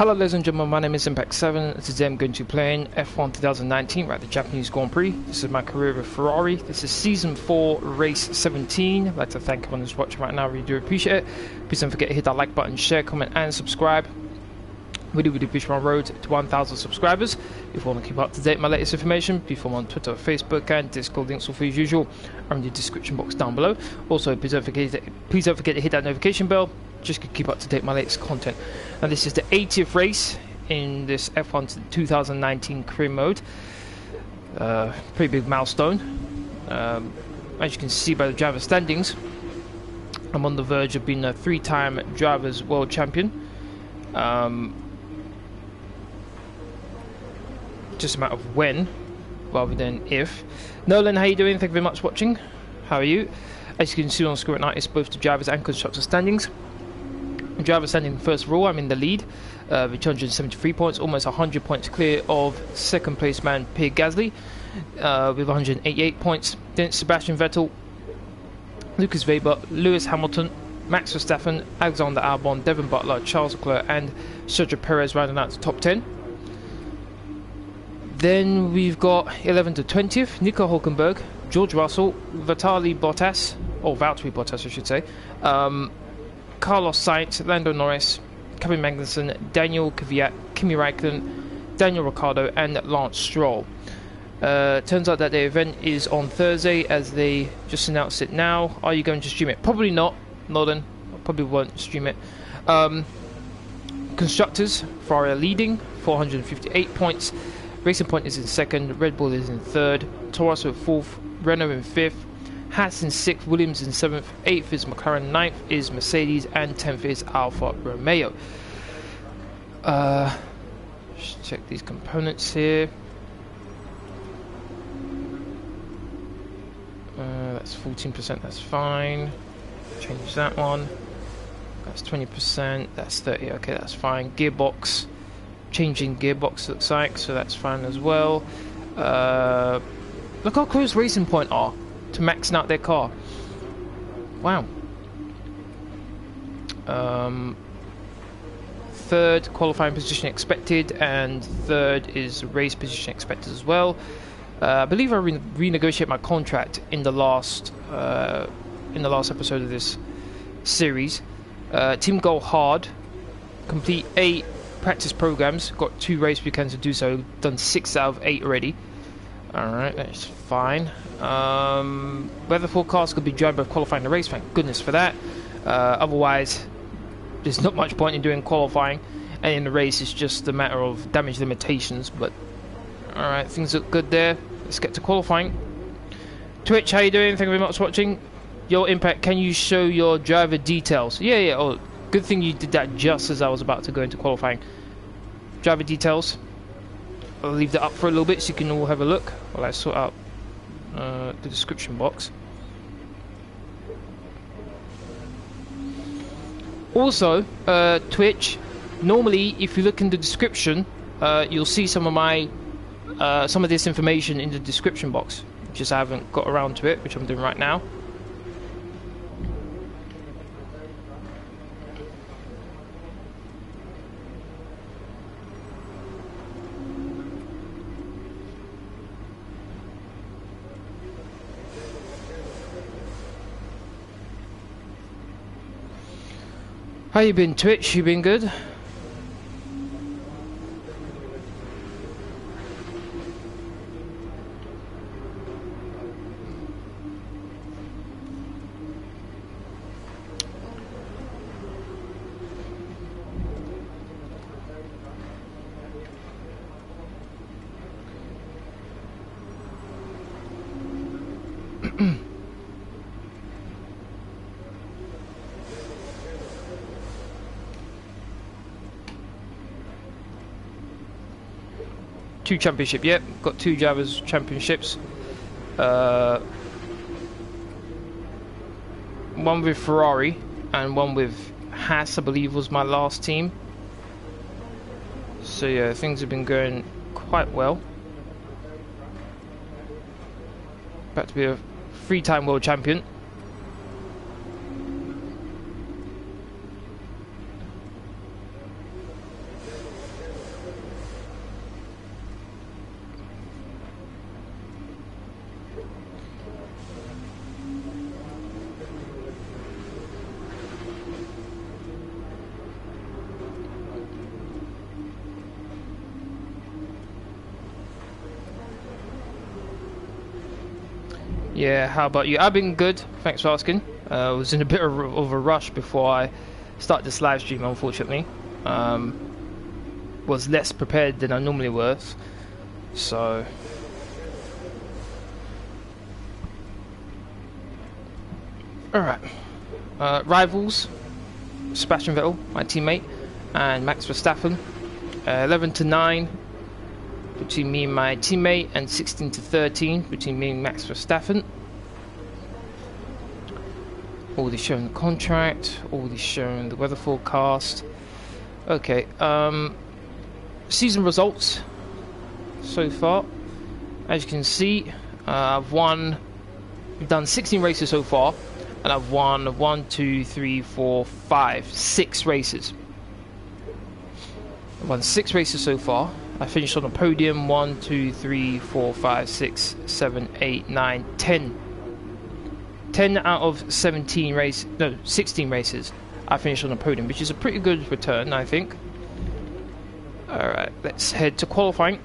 Hello ladies and gentlemen, my name is Impact7. Today I'm going to be playing F1 2019, right, the Japanese Grand Prix. This is my career with Ferrari. This is Season 4, Race 17. I'd like to thank everyone who's watching right now, I really do appreciate it. Please don't forget to hit that like button, share, comment and subscribe. Really push my road to 1,000 subscribers. If you want to keep up to date with my latest information, please follow me on Twitter, Facebook and Discord. Links all for you as usual are in the description box down below. Also, please don't forget to hit that notification bell, just to keep up to date with my latest content. And this is the 80th race in this F1 2019 career mode. Pretty big milestone. As you can see by the driver standings, I'm on the verge of being a 3-time drivers world champion. Just a matter of when rather than if. Nolan, how you doing? Thank you very much for watching. How are you? As you can see on screen right now, it's both the drivers and constructors standings. Driver standing first of all, I'm in the lead with 273 points, almost 100 points clear of second place man Pierre Gasly with 188 points. Then Sebastian Vettel, Lucas Weber, Lewis Hamilton, Max Verstappen, Alexander Albon, Devin Butler, Charles Leclerc and Sergio Perez rounding out the top 10. Then we've got 11th to 20th, Nico Hülkenberg, George Russell, Valtteri Bottas, I should say, Carlos Sainz, Lando Norris, Kevin Magnussen, Danill, Kvyat, Kimi Räikkönen, Daniel Ricciardo and Lance Stroll. Turns out that the event is on Thursday, as they just announced it now. Are you going to stream it? Probably not, Northern. I probably won't stream it. Constructors, Ferrari are leading, 458 points. Racing Point is in second, Red Bull is in third, Toro in fourth, Renault in fifth, Haas in sixth, Williams in seventh, eighth is McLaren, ninth is Mercedes, and 10th is Alfa Romeo. Just check these components here. That's 14%, that's fine. Change that one. That's 20%, that's 30, okay, that's fine. Gearbox. Changing gearbox looks like, so that's fine as well. Look how close Racing Point are to maxing out their car. Wow. Third qualifying position expected, and third is race position expected as well. I believe I renegotiated my contract in the last episode of this series. Team Go Hard, complete 8 practice programs, got 2 race weekends to do so, done 6 out of 8 already. Alright, that's fine. Weather forecast could be dry by qualifying the race, thank goodness for that. Otherwise, there's not much point in doing qualifying, and in the race it's just a matter of damage limitations. But alright, things look good there. Let's get to qualifying. Twitch, how you doing? Thank you very much for watching. Yo, Impact, can you show your driver details? Yeah, oh, good thing you did that just as I was about to go into qualifying. Driver details. I'll leave that up for a little bit so you can all have a look while I sort out the description box. Also, Twitch, normally if you look in the description, you'll see some of this information in the description box. Just I haven't got around to it, which I'm doing right now. How you been, Twitch? You been good? Two championship, yep, got 2 drivers championships. One with Ferrari and one with Haas, I believe was my last team. So yeah, things have been going quite well. About to be a 3-time world champion. Yeah, how about you? I've been good, thanks for asking. I was in a bit of a rush before I started this live stream, unfortunately. Was less prepared than I normally was, so... Alright. Rivals, Sebastian Vettel, my teammate, and Max Verstappen. 11-9 between me and my teammate, and 16-13 between me and Max Verstappen. Already showing the contract, already showing the weather forecast. Okay, season results so far. As you can see, we've done 16 races so far, and I've won 6 races. I've won 6 races so far. I finished on the podium 1, 2, 3, 4, 5, 6, 7, 8, 9, 10. 10 out of 16 races I finished on the podium, which is a pretty good return, I think. Alright, let's head to qualifying.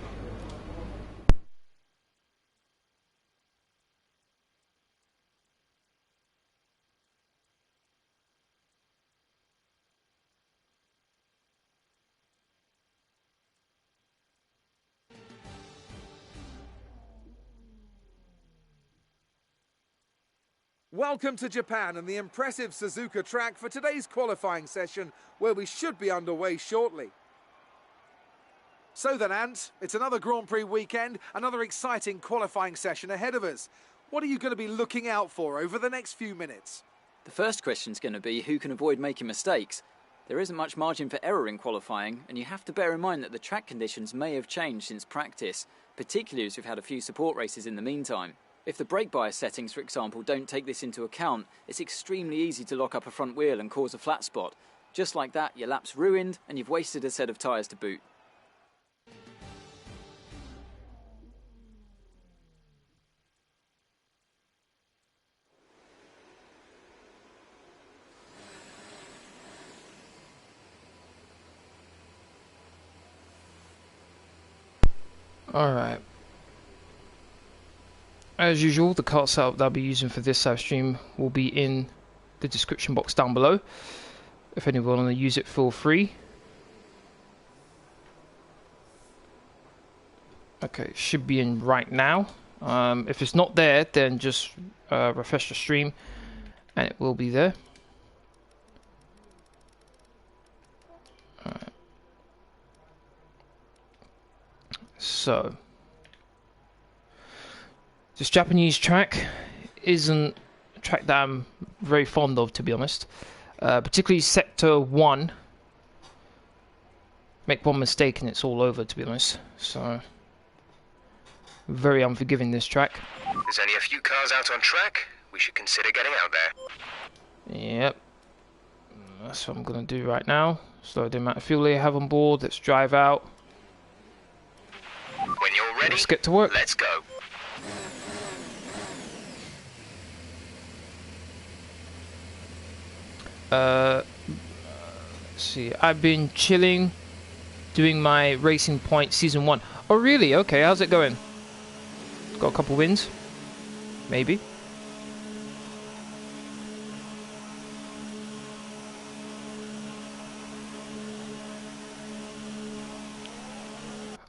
Welcome to Japan and the impressive Suzuka track for today's qualifying session, where we should be underway shortly. So then, Ant, it's another Grand Prix weekend, another exciting qualifying session ahead of us. What are you going to be looking out for over the next few minutes? The first question's going to be who can avoid making mistakes. There isn't much margin for error in qualifying, and you have to bear in mind that the track conditions may have changed since practice, particularly as we've had a few support races in the meantime. If the brake bias settings, for example, don't take this into account, it's extremely easy to lock up a front wheel and cause a flat spot. Just like that, your lap's ruined and you've wasted a set of tyres to boot. Alright. As usual, the cart setup that I'll be using for this live stream will be in the description box down below. If anyone want to use it, feel free. Okay, it should be in right now. If it's not there, then just refresh the stream and it will be there. Alright. So... this Japanese track isn't a track that I'm very fond of, to be honest. Particularly Sector 1. Make one mistake and it's all over, to be honest. So, very unforgiving, this track. There's only a few cars out on track. We should consider getting out there. Yep. That's what I'm going to do right now. So the amount of fuel they have on board. Let's drive out. When you're ready, let's get to work. Let's go. Let's see, I've been chilling, doing my Racing Point Season 1. Oh really? Okay, how's it going? Got a couple wins? Maybe?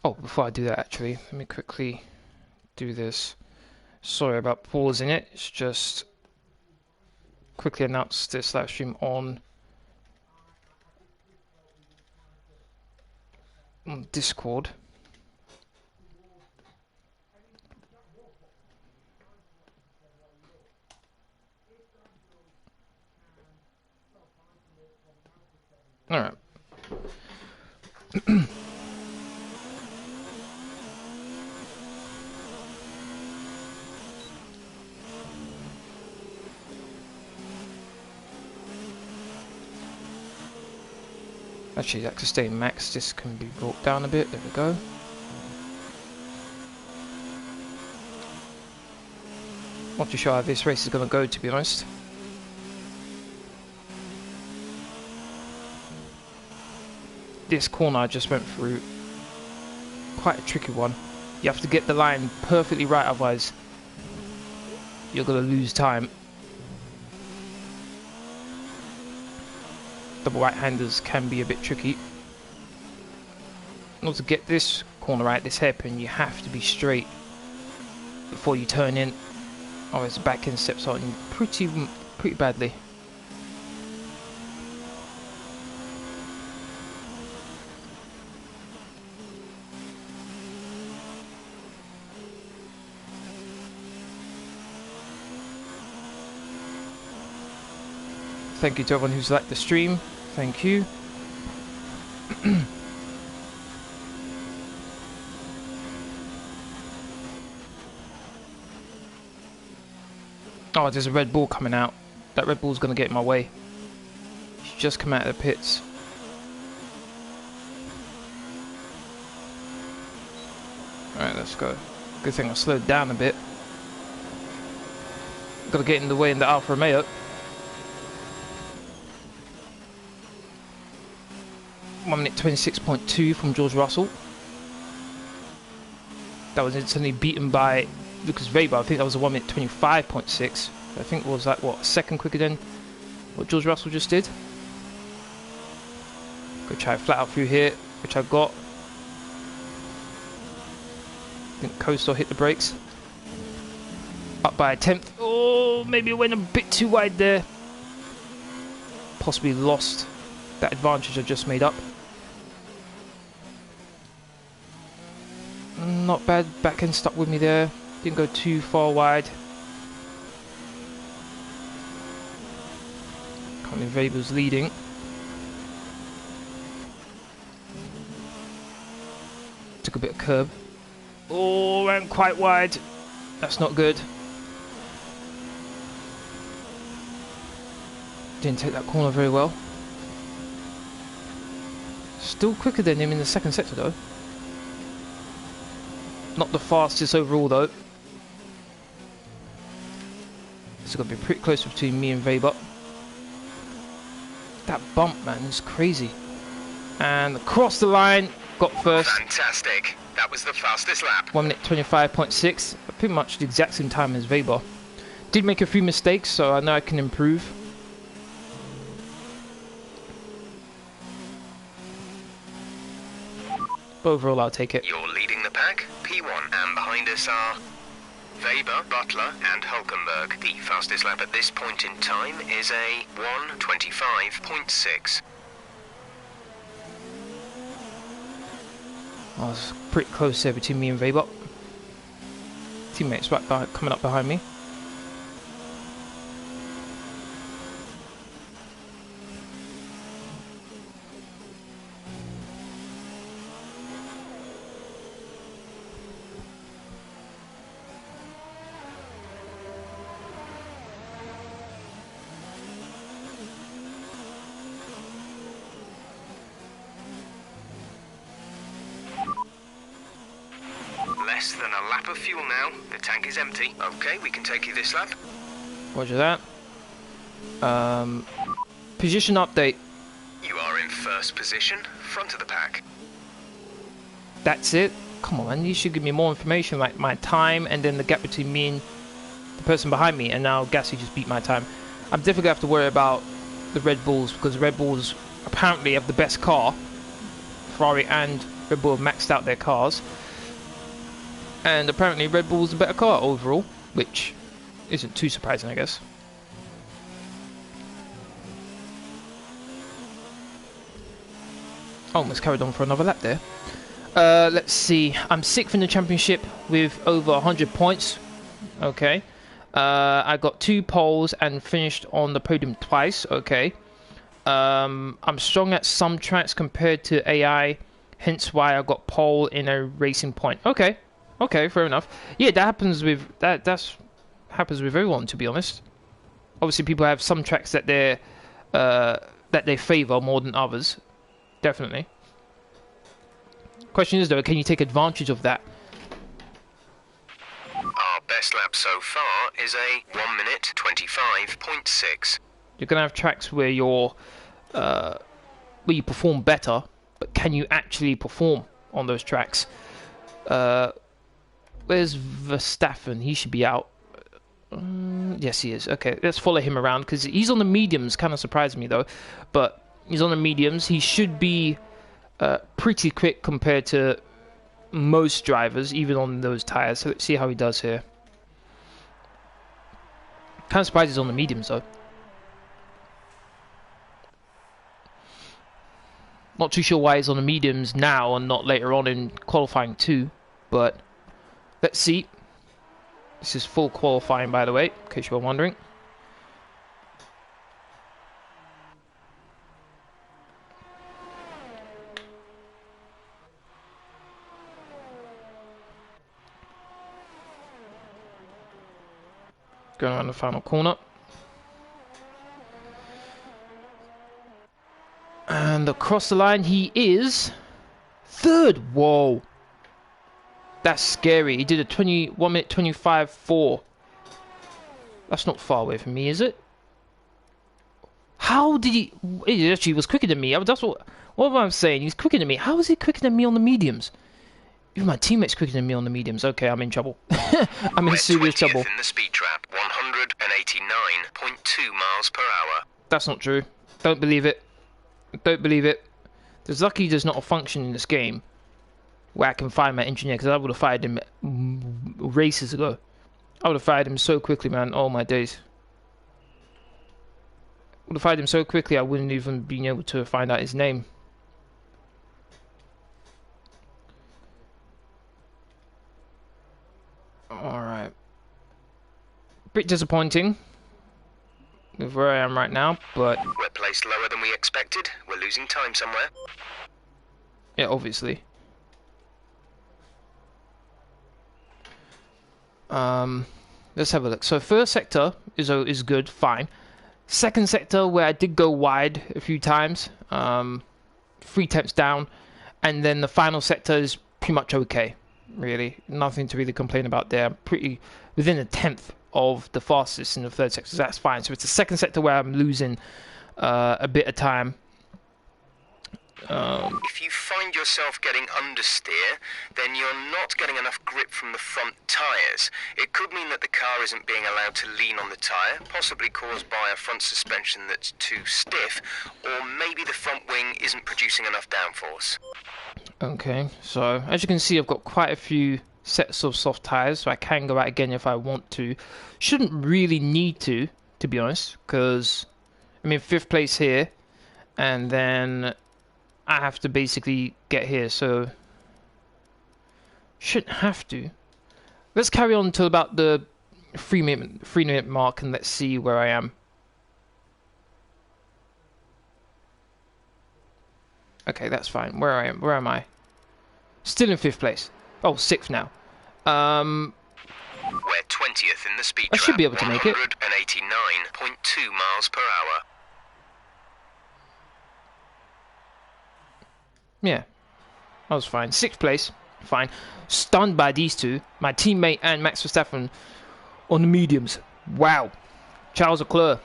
Oh, before I do that actually, let me quickly do this. Sorry about pausing it, it's just... quickly announce this live stream on Discord. All right. Actually, that could stay max. This can be brought down a bit. There we go. Not too sure how this race is going to go, to be honest. This corner I just went through, quite a tricky one. You have to get the line perfectly right, otherwise you're going to lose time. Double right-handers can be a bit tricky. In order to get this corner right, this hairpin, you have to be straight before you turn in. Otherwise the back end steps on you pretty badly. Thank you to everyone who's liked the stream. Thank you. Oh, there's a Red Bull coming out. That Red Bull's going to get in my way. She's just come out of the pits. Alright, let's go. Good thing I slowed down a bit. Got to get in the way in the Alfa Romeo. One minute 26.2 from George Russell. That was instantly beaten by Lucas Weber. I think that was a 1 minute 25.6. I think it was like, what, a second quicker than what George Russell just did. Go try flat out through here, which I got. I think Coastal hit the brakes. Up by a tenth. Oh, maybe it went a bit too wide there. Possibly lost that advantage I just made up. Not bad, back end stuck with me there. Didn't go too far wide. Colin Weber's leading. Took a bit of curb. Oh, went quite wide. That's not good. Didn't take that corner very well. Still quicker than him in the second sector though. Not the fastest overall though. It's got to be pretty close between me and Weber. That bump, man, is crazy. And across the line, got first. Fantastic. That was the fastest lap. 1 minute 25.6. Pretty much the exact same time as Weber. Did make a few mistakes, so I know I can improve. But overall, I'll take it. You're leading the pack. P1 and behind us are Weber, Butler and Hulkenberg. The fastest lap at this point in time is a 1:25.6. I was pretty close there between me and Weber. Teammates right behind, coming up behind me. Less than a lap of fuel now. The tank is empty. Okay, we can take you this lap. Roger that. Position update. You are in first position, front of the pack. That's it. Come on, man. You should give me more information, like my time and then the gap between me and the person behind me. And now Gasly just beat my time. I'm definitely gonna have to worry about the Red Bulls because the Red Bulls apparently have the best car. Ferrari and Red Bull have maxed out their cars. And apparently Red Bull's a better car overall, which isn't too surprising, I guess. Almost carried on for another lap there. Let's see. I'm 6th in the championship with over 100 points. Okay. I got 2 poles and finished on the podium twice. Okay. I'm strong at some tracks compared to AI, hence why I got pole in a racing point. Okay. Okay, fair enough. Yeah, that happens with happens with everyone, to be honest. Obviously, people have some tracks that they favour more than others. Definitely. Question is though, can you take advantage of that? Our best lap so far is a 1 minute 25.6. You're gonna have tracks where you perform better, but can you actually perform on those tracks? Where's Verstappen? He should be out. Yes, he is. Okay, let's follow him around because he's on the mediums. Kind of surprised me though, but he's on the mediums. He should be pretty quick compared to most drivers, even on those tires. So let's see how he does here. Kind of surprised he's on the mediums though. Not too sure why he's on the mediums now and not later on in qualifying too, but let's see. This is full qualifying, by the way, in case you were wondering. Going around the final corner. And across the line, he is third. Whoa. That's scary. He did a 1 minute 25.4. That's not far away from me, is it? How did he... He actually was quicker than me. That's what I'm saying. He's quicker than me. How is he quicker than me on the mediums? Even my teammate's quicker than me on the mediums. Okay, I'm in trouble. I'm in serious trouble. In the speed trap, 189.2 miles per hour. That's not true. Don't believe it. Don't believe it. There's lucky there's not a function in this game where I can fire my engineer, because I would have fired him races ago. I would have fired him so quickly, man. Oh my days. Would have fired him so quickly I wouldn't even been able to find out his name. Alright. Bit disappointing with where I am right now, but... We're placed lower than we expected. We're losing time somewhere. Yeah, obviously. Let's have a look. So first sector is good, fine. Second sector, where I did go wide a few times, 3 tenths down, and then the final sector is pretty much okay. Really, nothing to really complain about there. I'm pretty within a tenth of the fastest in the third sector, so that's fine. So it's the second sector where I'm losing a bit of time. If you find yourself getting understeer, then you're not getting enough grip from the front tyres. It could mean that the car isn't being allowed to lean on the tyre, possibly caused by a front suspension that's too stiff, or maybe the front wing isn't producing enough downforce. Okay, so as you can see, I've got quite a few sets of soft tyres, so I can go out again if I want to. Shouldn't really need to be honest, because I'm in 5th place here, and then I have to basically get here, so shouldn't have to. Let's carry on till about the 3-minute mark, and let's see where I am. Okay, that's fine. Where am I? Still in 5th place. Oh, 6th now. We're 20th in the speed I should be able to make it. 189.2 miles per hour. Yeah, I was fine. 6th place, fine. Stunned by these two, my teammate and Max Verstappen on the mediums. Wow. Charles Leclerc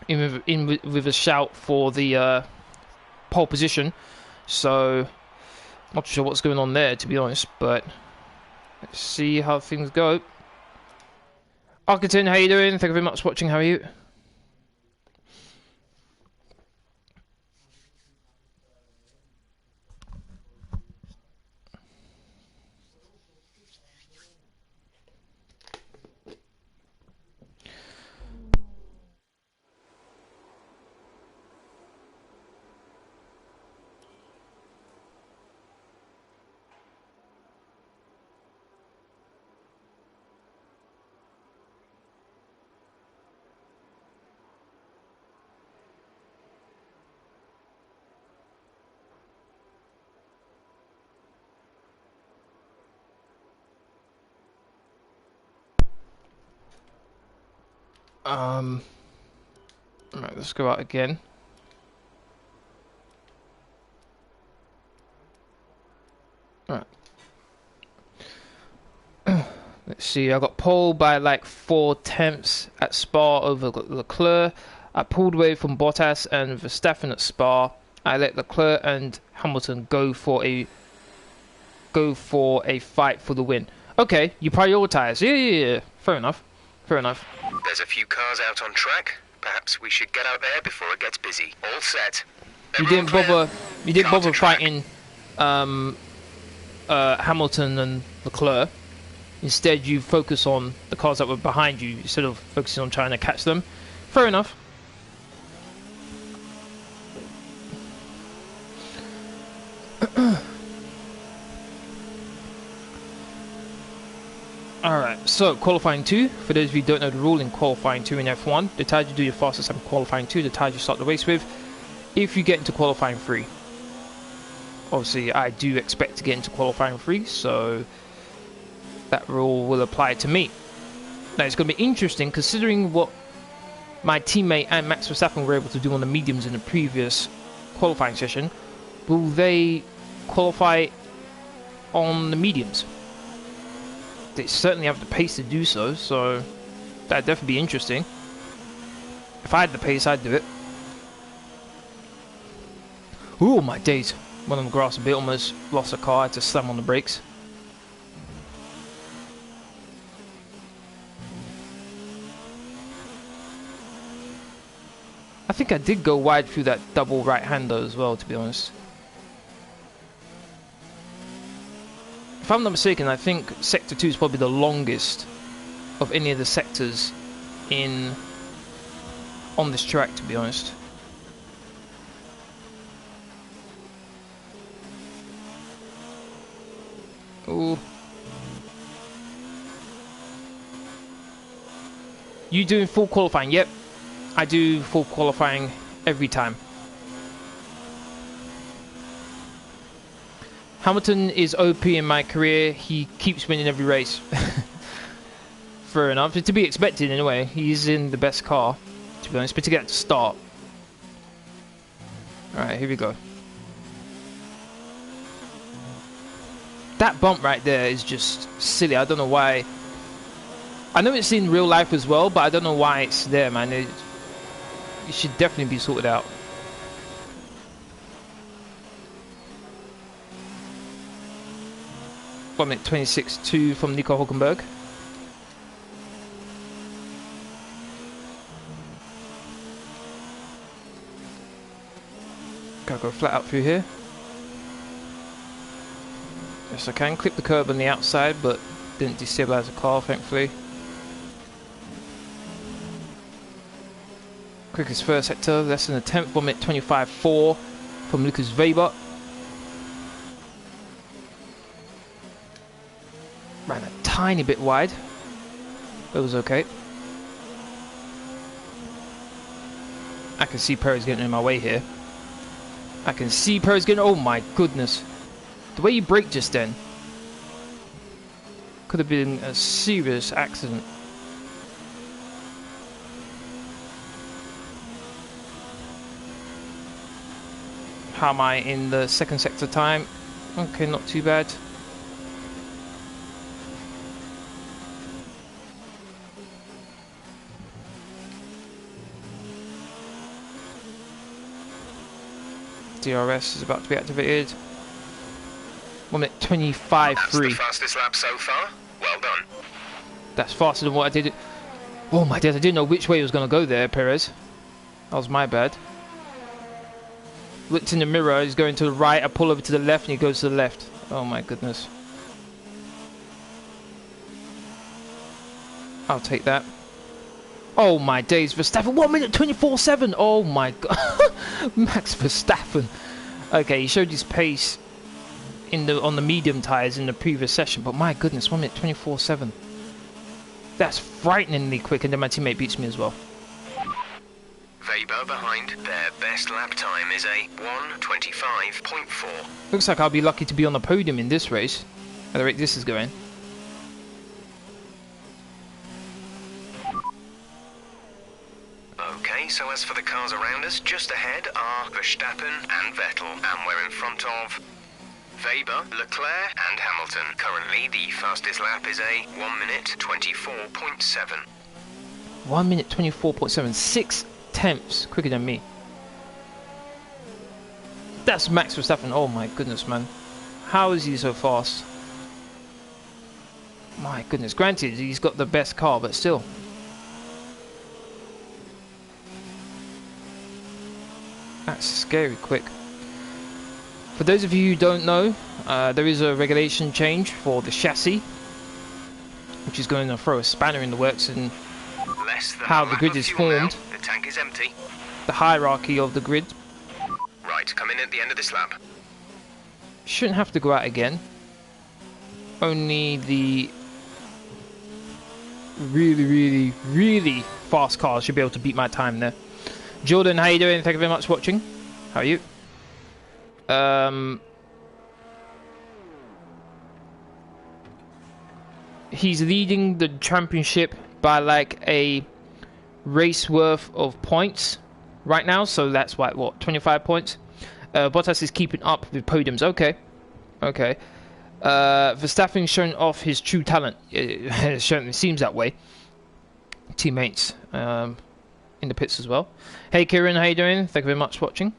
in with a shout for the pole position. So, not sure what's going on there, to be honest, but let's see how things go. Arkiton, how you doing? Thank you very much for watching. How are you? Right, let's go out again. Alright. Let's see, I got pole by like 4 tenths at Spa over Leclerc. I pulled away from Bottas and Verstappen at Spa. I let Leclerc and Hamilton go for a fight for the win. Okay, you prioritize. Yeah. Fair enough. Fair enough. There's a few cars out on track. Perhaps we should get out there before it gets busy. All set. You didn't bother fighting Hamilton and Leclerc. Instead, you focus on the cars that were behind you instead of focusing on trying to catch them. Fair enough. Alright, so qualifying 2. For those of you who don't know the rule in qualifying 2 in F1, the tires you do your fastest lap in qualifying 2, the tires you start the race with. If you get into qualifying 3, obviously I do expect to get into qualifying 3, so that rule will apply to me. Now it's going to be interesting considering what my teammate and Max Verstappen were able to do on the mediums in the previous qualifying session. Will they qualify on the mediums? They certainly have the pace to do so, so that'd definitely be interesting. If I had the pace, I'd do it. Ooh, my days. Went on the grass a bit, almost lost a car, had to slam on the brakes. I think I did go wide through that double right-hander as well, to be honest. If I'm not mistaken, I think Sector 2 is probably the longest of any of the sectors on this track, to be honest. Ooh. You doing full qualifying? Yep. I do full qualifying every time. Hamilton is OP in my career. He keeps winning every race. Fair enough. It's to be expected anyway. He's in the best car, to be honest, particularly at the start. Alright, here we go. That bump right there is just silly. I don't know why. I know it's in real life as well, but I don't know why it's there, man. It should definitely be sorted out. One minute 26.2 from Nico Hulkenberg. Gotta go flat out through here. Yes, I can clip the curb on the outside, but didn't destabilize the car, thankfully. Quickest first sector, less than a tenth, 1 minute 25.4 from Lucas Weber. Ran a tiny bit wide. That was okay. I can see Perez getting in my way here. I can see Perez getting... Oh my goodness. The way you braked just then. Could have been a serious accident. How am I in the second sector time? Okay, not too bad. DRS is about to be activated. 1 minute 25.3. That's the fastest lap so far. Well done. That's faster than what I did. Oh my days, I didn't know which way it was going to go there, Perez. That was my bad. Looked in the mirror, he's going to the right, I pull over to the left and he goes to the left. Oh my goodness. I'll take that. Oh my days, Verstappen, 1 minute 24.7. Oh my god. Max Verstappen. Okay, he showed his pace on the medium tyres in the previous session, but my goodness, 1 minute 24.7. That's frighteningly quick, and then my teammate beats me as well. Weber behind. Their best lap time is a 1:25.4. Looks like I'll be lucky to be on the podium in this race, at the rate this is going. Okay, so as for the cars around us, just ahead are Verstappen and Vettel, and we're in front of Weber, Leclerc and Hamilton. Currently, the fastest lap is a 1 minute 24.7. 1 minute 24.7, 6 tenths quicker than me. That's Max Verstappen. Oh my goodness, man. How is he so fast? My goodness. Granted, he's got the best car, but still. That's scary quick. For those of you who don't know, there is a regulation change for the chassis, which is going to throw a spanner in the works in how the grid is formed. The tank is empty. The hierarchy of the grid. Right, come in at the end of this lap. Shouldn't have to go out again. Only the really fast cars should be able to beat my time there. Jordan, how you doing? Thank you very much for watching. How are you? He's leading the championship by like a race worth of points right now, so that's like what, 25 points. Bottas is keeping up with podiums. Okay. Verstappen showing off his true talent. It certainly seems that way. Teammates in the pits as well. Hey Kieran, how you doing? Thank you very much for watching.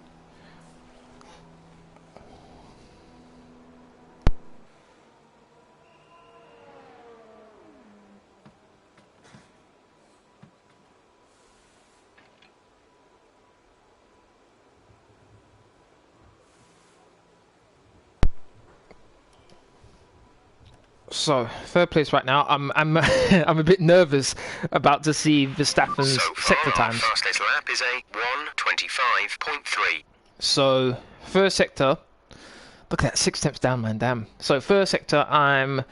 So, third place right now. I'm I'm a bit nervous about to see Verstappen's sector times. Fastest lap is a 1:25.3. So, first sector. Look at that, 6 tenths down, man. Damn. So, first sector, I'm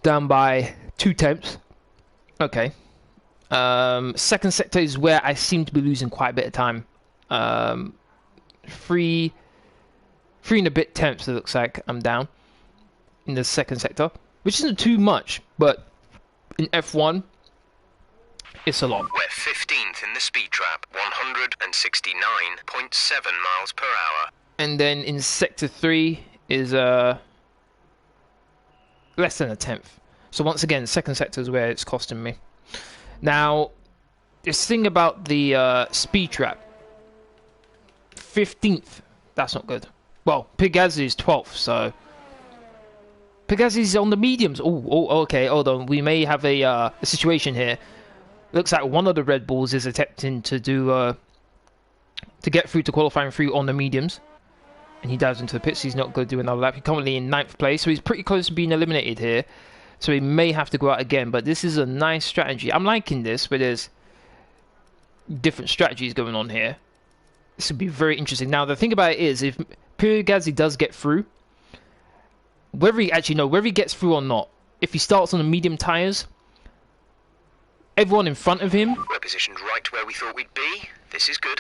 down by 2 tenths. Okay. Second sector is where I seem to be losing quite a bit of time. 3 and a bit tenths. It looks like I'm down in the second sector, which isn't too much, but in F1, it's a lot. We're 15th in the speed trap, 169.7 miles per hour. And then in sector 3 is less than a tenth. So once again, second sector is where it's costing me. Now, this thing about the speed trap, 15th, that's not good. Well, Pigazzi is 12th, so Pigazzi's on the mediums. Oh, okay, hold on. We may have a situation here. Looks like one of the Red Bulls is attempting to do to get through to qualifying through on the mediums, and he dives into the pits. He's not going to do another lap. He's currently in 9th place, so he's pretty close to being eliminated here. So he may have to go out again, but this is a nice strategy. I'm liking this, where there's different strategies going on here. This would be very interesting. Now, the thing about it is, if Pigazzi does get through, whether he gets through or not, if he starts on the medium tyres, everyone in front of him, we're positioned right where we thought we'd be. This is good.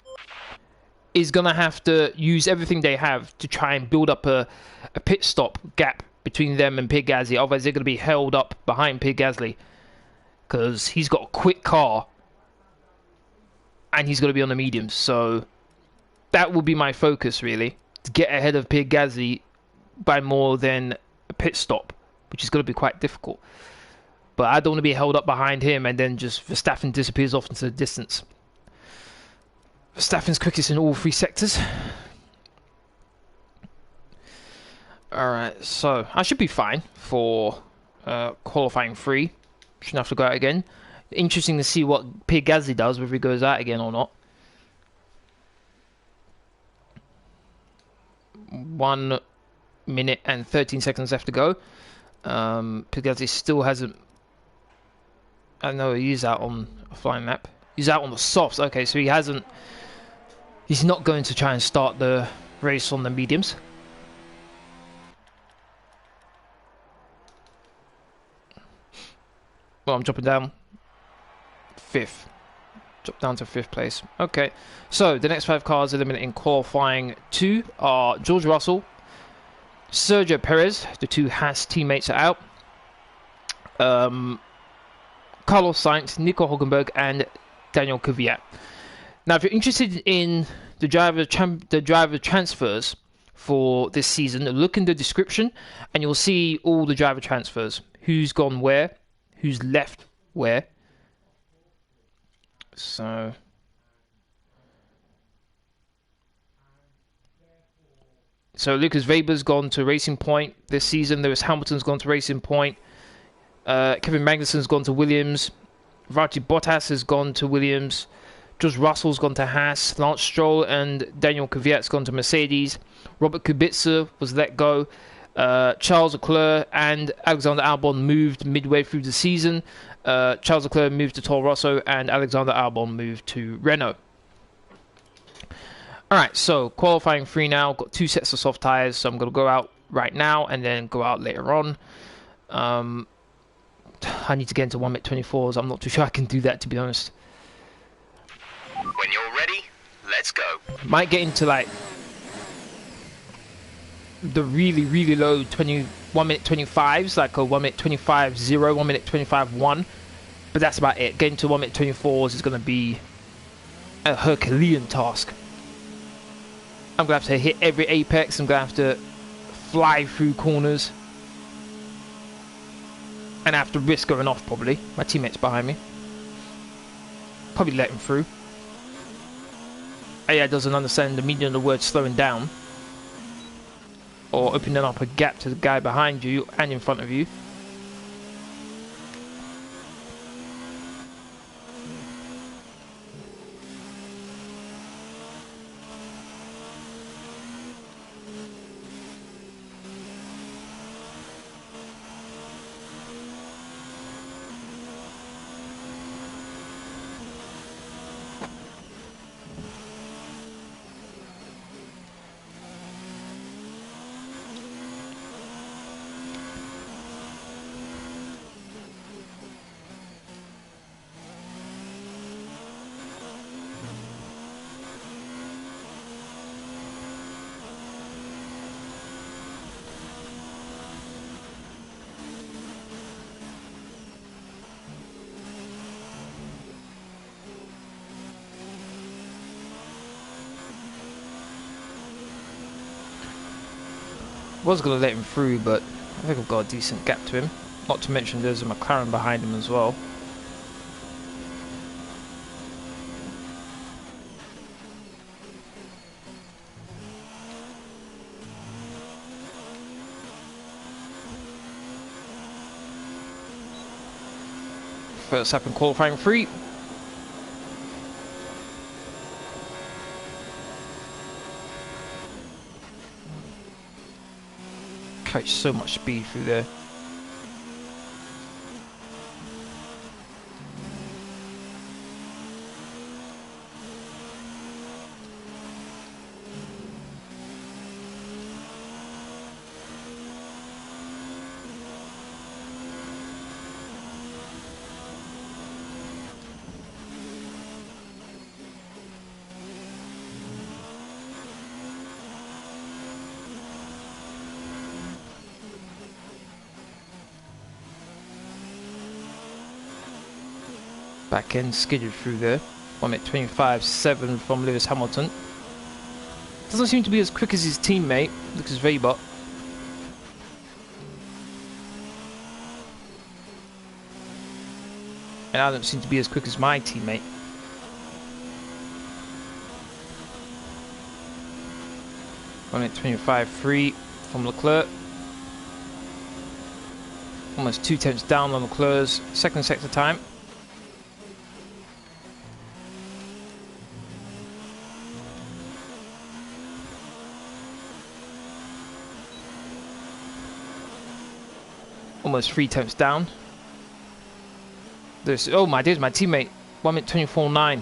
Is going to have to use everything they have to try and build up a pit stop gap between them and Pigazzi. Otherwise, they're going to be held up behind Pigazzi, because he's got a quick car and he's going to be on the mediums. So that will be my focus, really, to get ahead of Pigazzi by more than a pit stop, which is going to be quite difficult. But I don't want to be held up behind him and then just Verstappen disappears off into the distance. Verstappen's quickest in all 3 sectors. Alright, so I should be fine for qualifying 3. Shouldn't have to go out again. Interesting to see what Pigazzi does, whether he goes out again or not. 1 minute and 13 seconds left to go. Pigazzi still hasn't... I know he's out on a flying lap. He's out on the softs. Okay, so he hasn't... He's not going to try and start the race on the mediums. Well, I'm dropping down 5th. Drop down to 5th place. Okay, so the next 5 cars eliminating qualifying 2 are George Russell, Sergio Perez, the 2 Haas teammates are out. Carlos Sainz, Nico Hülkenberg, and Daniel Kvyat. Now, if you're interested in the driver transfers for this season, look in the description, and you'll see all the driver transfers. Who's gone where, who's left where. So Lucas Weber's gone to Racing Point this season. Lewis Hamilton's gone to Racing Point. Kevin Magnussen's gone to Williams. Valtteri Bottas has gone to Williams. George Russell's gone to Haas. Lance Stroll and Daniel Kvyat's gone to Mercedes. Robert Kubica was let go. Charles Leclerc and Alexander Albon moved midway through the season. Charles Leclerc moved to Toro Rosso and Alexander Albon moved to Renault. Alright, so qualifying 3 now. Got 2 sets of soft tyres, so I'm going to go out right now and then go out later on. I need to get into 1-minute-24s. I'm not too sure I can do that, to be honest. When you're ready, let's go. Might get into like the really low 1-minute-25s, like a 1-minute-25-0, 1-minute-25-1. But that's about it. Getting to 1-minute-24s is going to be a Herculean task. I'm going to have to hit every apex. I'm going to have to fly through corners. And I have to risk going off, probably. My teammate's behind me. Probably let him through. AI doesn't understand the meaning of the word slowing down. Or opening up a gap to the guy behind you and in front of you. Was going to let him through, but I think I've got a decent gap to him. Not to mention there's a McLaren behind him as well. Verstappen qualifying 3. Catch so much speed through there. Back end skidded through there. 1-minute-25-7 from Lewis Hamilton. Doesn't seem to be as quick as his teammate, Lukas Weber. And I don't seem to be as quick as my teammate. Minute 25-3 from Leclerc. Almost 2 tenths down on Leclerc's second sector time. Almost 3 tenths down. There's, oh my days, my teammate. 1-minute-24-9.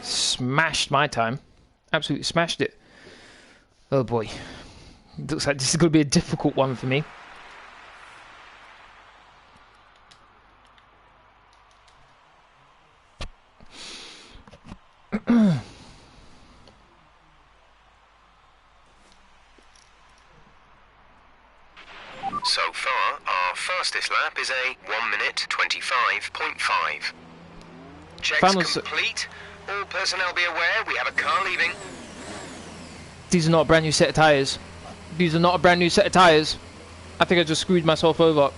Smashed my time. Absolutely smashed it. Oh boy. Looks like this is going to be a difficult one for me. So far, our fastest lap is a 1-minute-25.5. Checks complete. All personnel be aware, we have a car leaving. These are not a brand new set of tyres. These are not a brand new set of tyres. I think I just screwed myself over.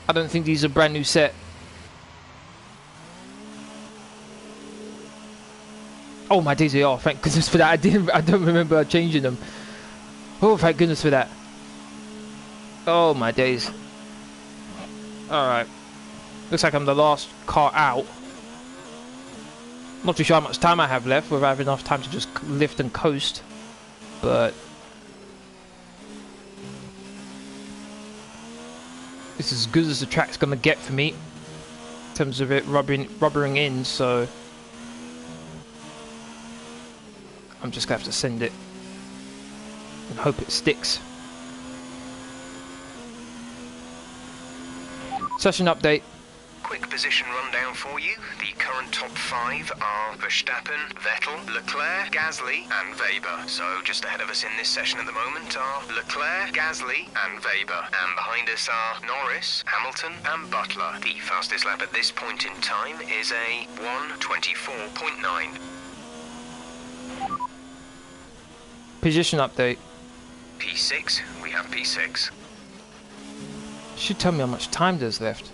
I don't think these are a brand new set. Oh my days, they are. Thank goodness for that. I don't remember changing them. Oh, thank goodness for that. Oh my days. Alright. Looks like I'm the last car out. Not too sure how much time I have left, whether I have enough time to just lift and coast, but this is as good as the track's gonna get for me in terms of it rubbering in, so I'm just gonna have to send it and hope it sticks. Session update. Quick position rundown for you. The current top 5 are Verstappen, Vettel, Leclerc, Gasly and Weber. So just ahead of us in this session at the moment are Leclerc, Gasly and Weber. And behind us are Norris, Hamilton and Butler. The fastest lap at this point in time is a 1:24.9. Position update. P6, we have P6. Should tell me how much time there's left.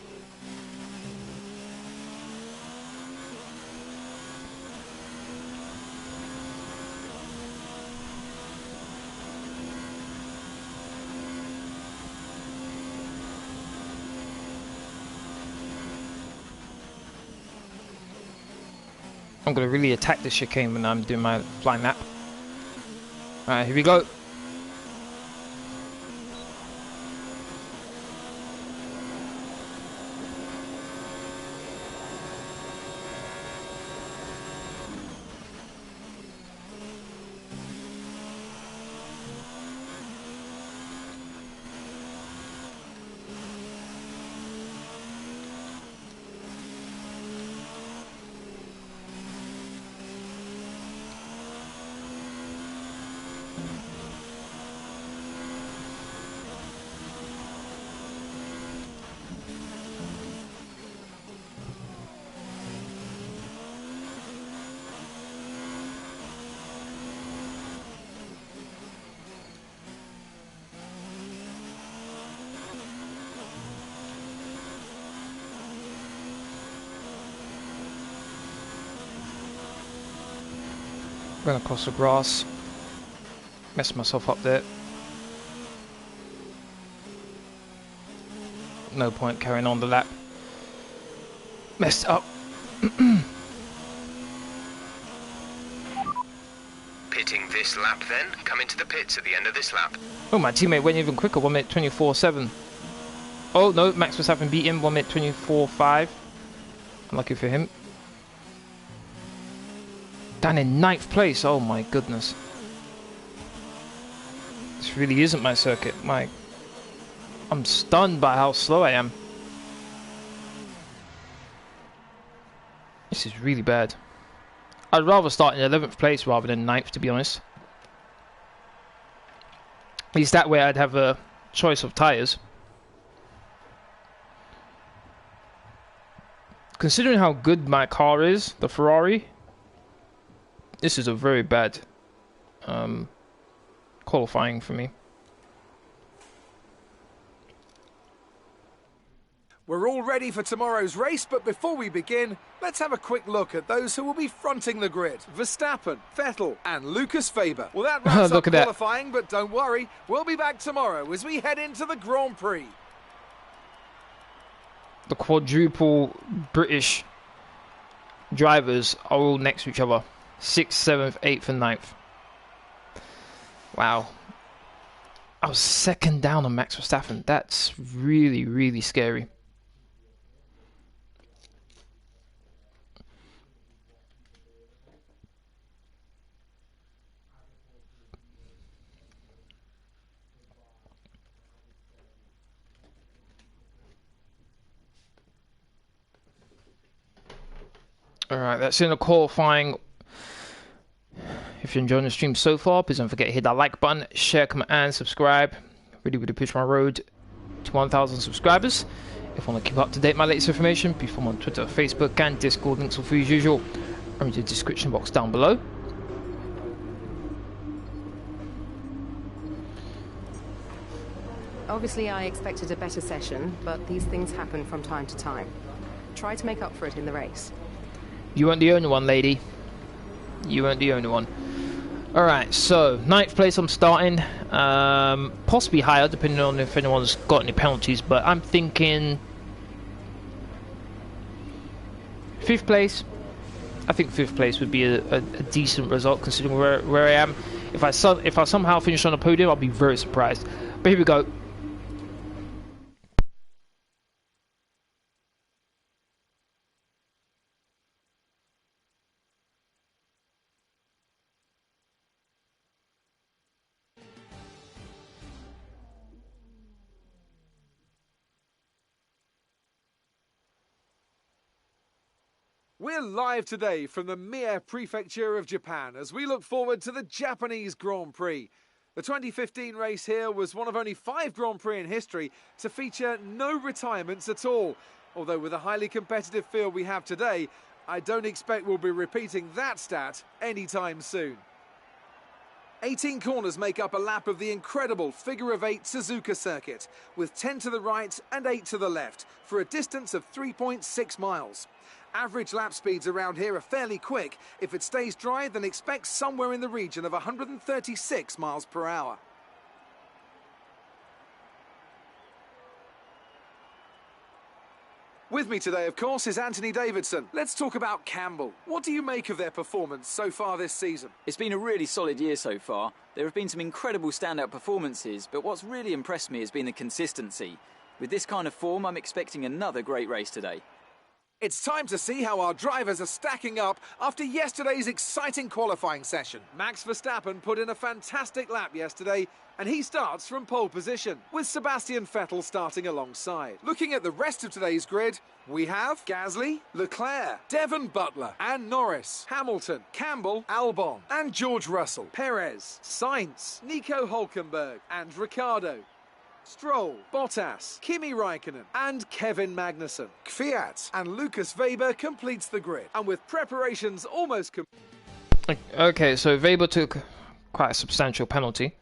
I'm gonna really attack this chicane when I'm doing my flying lap. Alright, here we go. Run across the grass. Messed myself up there. No point carrying on the lap. Messed up. Pitting this lap then. Come into the pits at the end of this lap. Oh, my teammate went even quicker. 1 minute 24.7. Oh no, Max Verstappen beat him. 1 minute 24.5. Unlucky for him. Down in 9th place, oh my goodness. This really isn't my circuit. I'm stunned by how slow I am. This is really bad. I'd rather start in 11th place rather than 9th, to be honest. At least that way I'd have a choice of tyres. Considering how good my car is, the Ferrari, this is a very bad qualifying for me. We're all ready for tomorrow's race, but before we begin, let's have a quick look at those who will be fronting the grid. Verstappen, Vettel and Lukas Weber. Well, that wraps up qualifying, but don't worry, we'll be back tomorrow as we head into the Grand Prix. The quadruple British drivers are all next to each other. 6th, 7th, 8th and 9th. Wow. I was second down on Max Verstappen. That's really, really scary. Alright, that's in the qualifying. If you're enjoying the stream so far, please don't forget to hit that like button, share, comment and subscribe. Really push my road to 1,000 subscribers. If you want to keep up to date with my latest information, please follow me on Twitter, Facebook and Discord. Links are free as usual. I'm in the description box down below. Obviously I expected a better session, but these things happen from time to time. Try to make up for it in the race. You weren't the only one, lady. You weren't the only one. Alright, so 9th place I'm starting. Possibly higher, depending on if anyone's got any penalties, but I'm thinking 5th place. I think 5th place would be a decent result considering where I am. If I somehow finish on a podium, I'll be very surprised. But here we go. We're live today from the Mie Prefecture of Japan as we look forward to the Japanese Grand Prix. The 2015 race here was one of only 5 Grand Prix in history to feature no retirements at all. Although with the highly competitive field we have today, I don't expect we'll be repeating that stat anytime soon. 18 corners make up a lap of the incredible figure-of-8 Suzuka circuit, with 10 to the right and 8 to the left, for a distance of 3.6 miles. Average lap speeds around here are fairly quick. If it stays dry, then expect somewhere in the region of 136 miles per hour. With me today, of course, is Anthony Davidson. Let's talk about Campbell. What do you make of their performance so far this season? It's been a really solid year so far. There have been some incredible standout performances, but what's really impressed me has been the consistency. With this kind of form, I'm expecting another great race today. It's time to see how our drivers are stacking up after yesterday's exciting qualifying session. Max Verstappen put in a fantastic lap yesterday, and he starts from pole position, with Sebastian Vettel starting alongside. Looking at the rest of today's grid, we have Gasly, Leclerc, Devon Butler and Norris, Hamilton, Campbell, Albon and George Russell, Perez, Sainz, Nico Hülkenberg and Ricciardo, Stroll, Bottas, Kimi Räikkönen and Kevin Magnussen. Kvyat and Lukas Weber completes the grid, and with preparations almost complete. Okay, so Weber took quite a substantial penalty.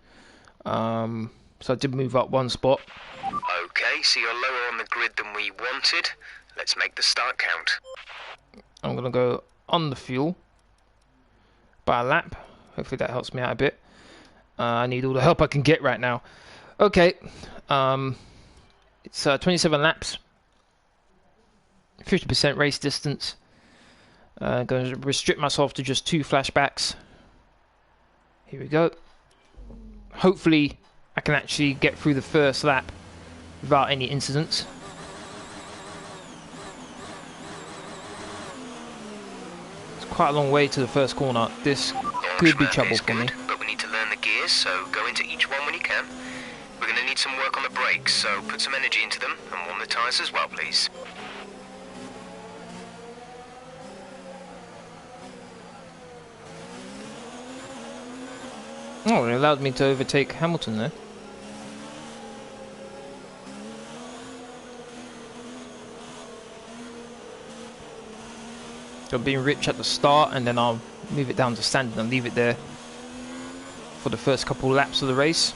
So I did move up 1 spot. Okay, so you're lower on the grid than we wanted. Let's make the start count. I'm going to go on the fuel by a lap. Hopefully that helps me out a bit. I need all the help I can get right now. Okay, it's 27 laps, 50% race distance. Going to restrict myself to just 2 flashbacks. Here we go. Hopefully I can actually get through the first lap without any incidents. It's quite a long way to the first corner. This could be trouble for me. But we need to learn the gears, so go into each one when you can. We're going to need some work on the brakes, so put some energy into them and warm the tyres as well, please. Oh, it allowed me to overtake Hamilton there. So being rich at the start, and then I'll move it down to standard and leave it there for the first couple laps of the race.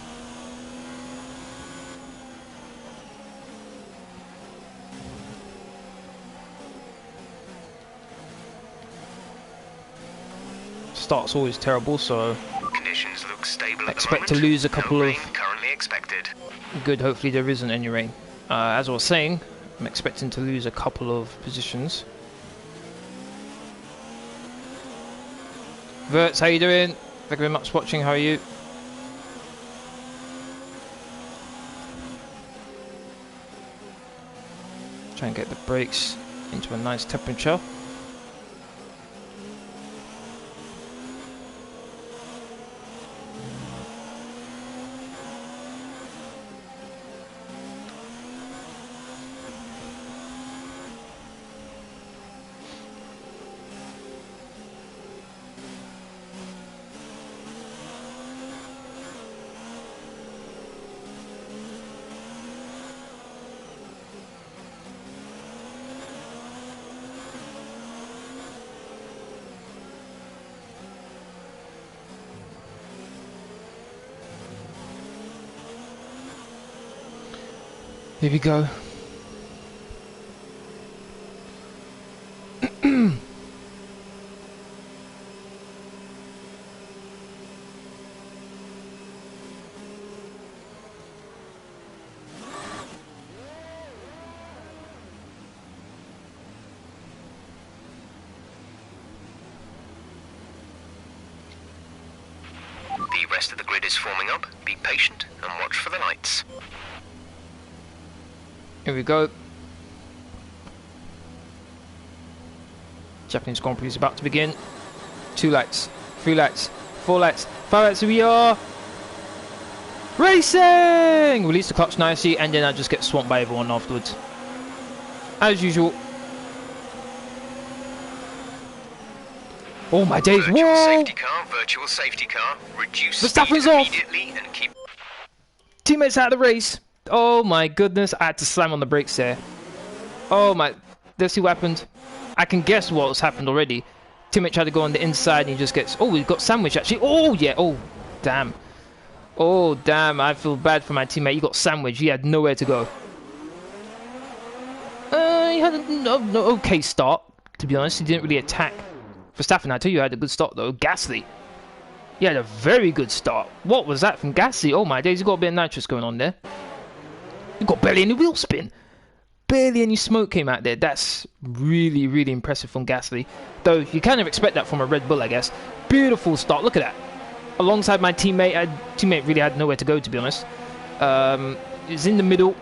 Start's always terrible, so conditions look stable. Expect to lose a couple of currently expected. Good. Hopefully there isn't any rain. As I was saying, I'm expecting to lose a couple of positions. Verts, how you doing? Thank you very much for watching. How are you? Try and get the brakes into a nice temperature. Here we go. rest of the grid is forming up, be patient and watch for the lights. Here we go. Japanese Grand Prix is about to begin. 2 lights, 3 lights, 4 lights, 5 lights. We are racing! Release the clutch nicely, and then I just get swamped by everyone afterwards. As usual. Oh my days! Whoa! Virtual safety car. Reduce Verstappen's speed off. immediately and keep. Teammates out of the race. Oh my goodness! I had to slam on the brakes there. Oh my! Let's see what happened. I can guess what's happened already. Teammate tried to go on the inside, and he just gets. Oh, we got sandwiched actually. Oh yeah. Oh damn. Oh damn! I feel bad for my teammate. He got sandwiched. He had nowhere to go. He had an okay start. To be honest, he didn't really attack. Verstappen, I tell you, had a good start though. Gasly, he had a very good start. What was that from Gasly? Oh my days, he got a bit of nitrous going on there. He got barely any wheel spin. Barely any smoke came out there. That's really, really impressive from Gasly. Though you kind of expect that from a Red Bull, I guess. Beautiful start. Look at that. Alongside my teammate, teammate really had nowhere to go, to be honest. He's in the middle.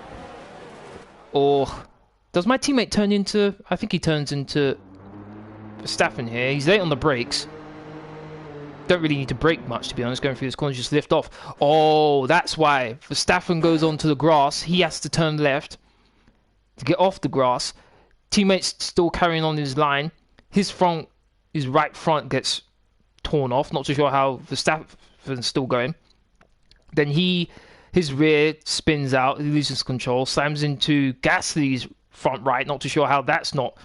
Or does my teammate turn into? I think he turns into Verstappen here. He's late on the brakes. Don't really need to brake much, to be honest. Going through this corner, just lift off. Oh, that's why Verstappen goes onto the grass. He has to turn left to get off the grass. Teammates still carrying on his line. His right front gets torn off. Not too sure how Verstappen's still going. Then his rear spins out. He loses control. Slams into Gasly's front right. Not too sure how that's not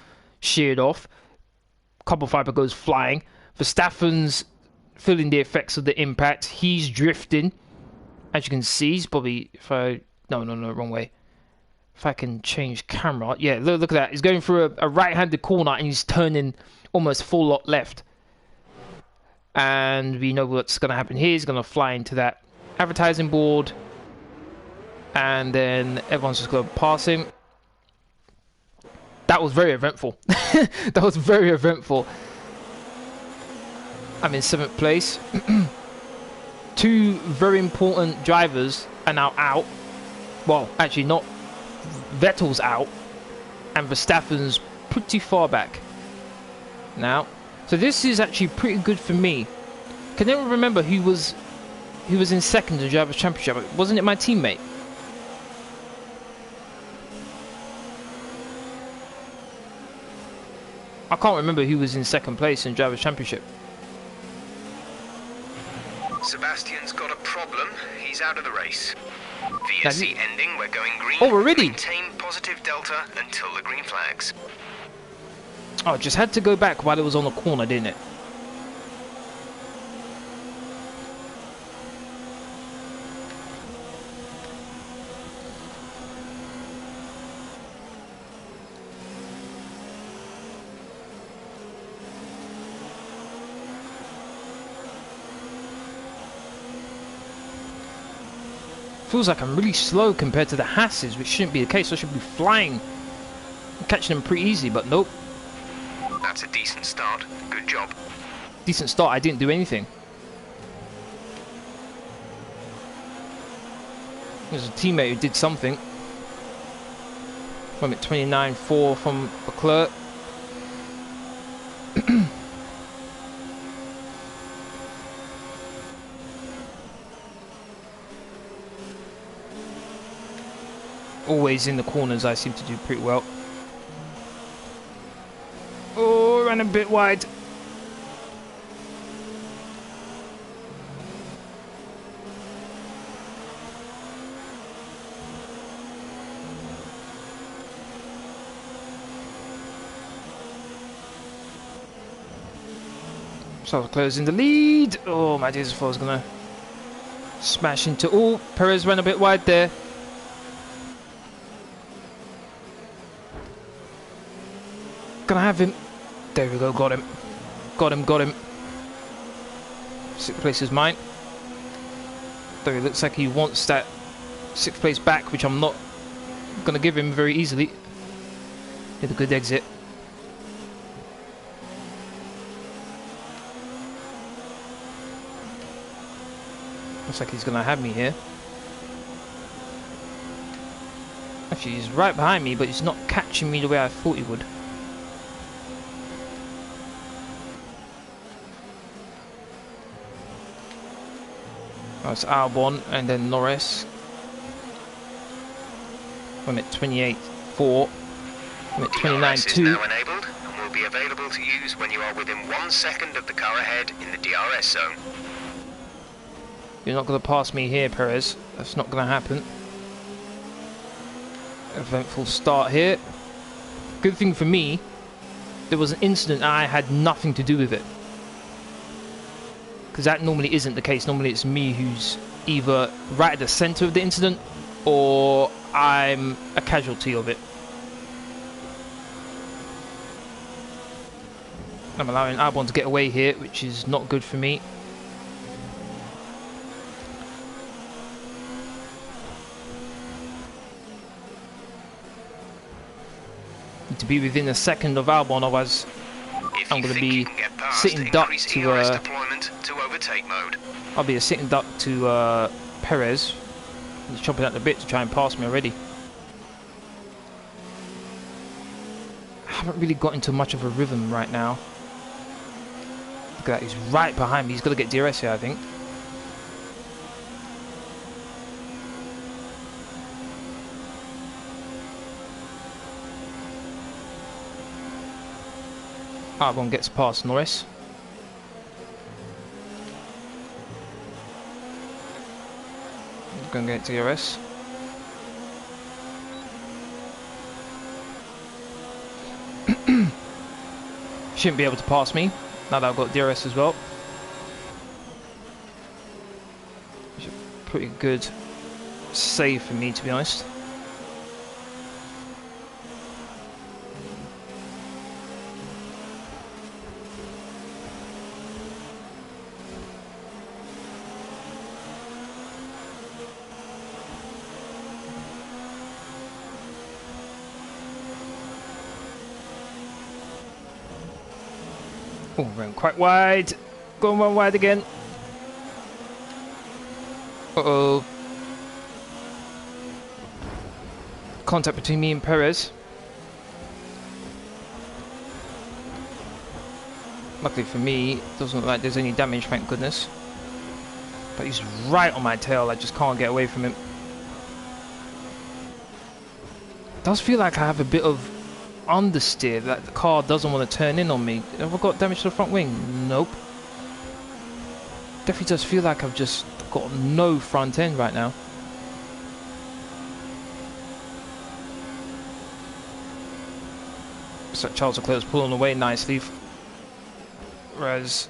sheared off. Carbon fiber goes flying. Verstappen's feeling the effects of the impact. He's drifting. As you can see, he's probably... No, wrong way. If I can change camera. Yeah, look at that. He's going through a right-handed corner and he's turning almost full lot left. And we know what's going to happen here. He's going to fly into that advertising board. And then everyone's just going to pass him. That was very eventful. That was very eventful. I'm in 7th place. 2 very important drivers are now out. Well, actually not. Vettel's out. And Verstappen's pretty far back now. So this is actually pretty good for me. Can anyone remember who was in 2nd in the Drivers' Championship? Wasn't it my teammate? I can't remember who was in 2nd place in Drivers' Championship. Sebastian's got a problem. He's out of the race. VSC ending. We're going green. Oh, already? Maintain positive delta until the green flags. Oh, it just had to go back while it was on the corner, didn't it? Feels like I'm really slow compared to the Hasses, which shouldn't be the case. I should be flying. I'm catching them pretty easy, but nope. That's a decent start. Good job. Decent start. I didn't do anything. There's a teammate who did something. I'm at 29.4 from Leclerc. Always in the corners, I seem to do pretty well. Oh, ran a bit wide. So closing the lead. Oh my days, I thought I was gonna smash into. Oh, Perez ran a bit wide there. Gonna have him. There we go, got him. Got him. 6th place is mine. Though it looks like he wants that 6th place back, which I'm not gonna give him very easily. Did a good exit. Looks like he's going to have me here. Actually, he's right behind me, but he's not catching me the way I thought he would. That's Albon and then Norris. I'm at 28.4. I'm at 29.2. Now enabled and will be available to use when you are within 1 second of the car ahead in the DRS zone. You're not going to pass me here, Perez. That's not going to happen. Eventful start here. Good thing for me, there was an incident and I had nothing to do with it. Because that normally isn't the case. Normally it's me who's either right at the center of the incident or I'm a casualty of it. I'm allowing Albon to get away here, which is not good for me. Need to be within a second of Albon, otherwise I'm going to be sitting duck to overtake mode. I'll be a sitting duck to Perez. He's chomping at the bit to try and pass me already. I haven't really got into much of a rhythm right now. Look at that, he's right behind me. He's got to get DRS here, I think. Albon gets past Norris. He's going to get DRS. Shouldn't be able to pass me now that I've got DRS as well. Pretty good save for me, to be honest. Oh, ran quite wide. Going one wide again. Uh-oh. Contact between me and Perez. Luckily for me, it doesn't look like there's any damage, thank goodness. But he's right on my tail, I just can't get away from him. It does feel like I have a bit of understeer, that the car doesn't want to turn in on me. Have I got damage to the front wing? Nope. Definitely does feel like I've just got no front end right now. So Charles Leclerc's pulling away nicely. Whereas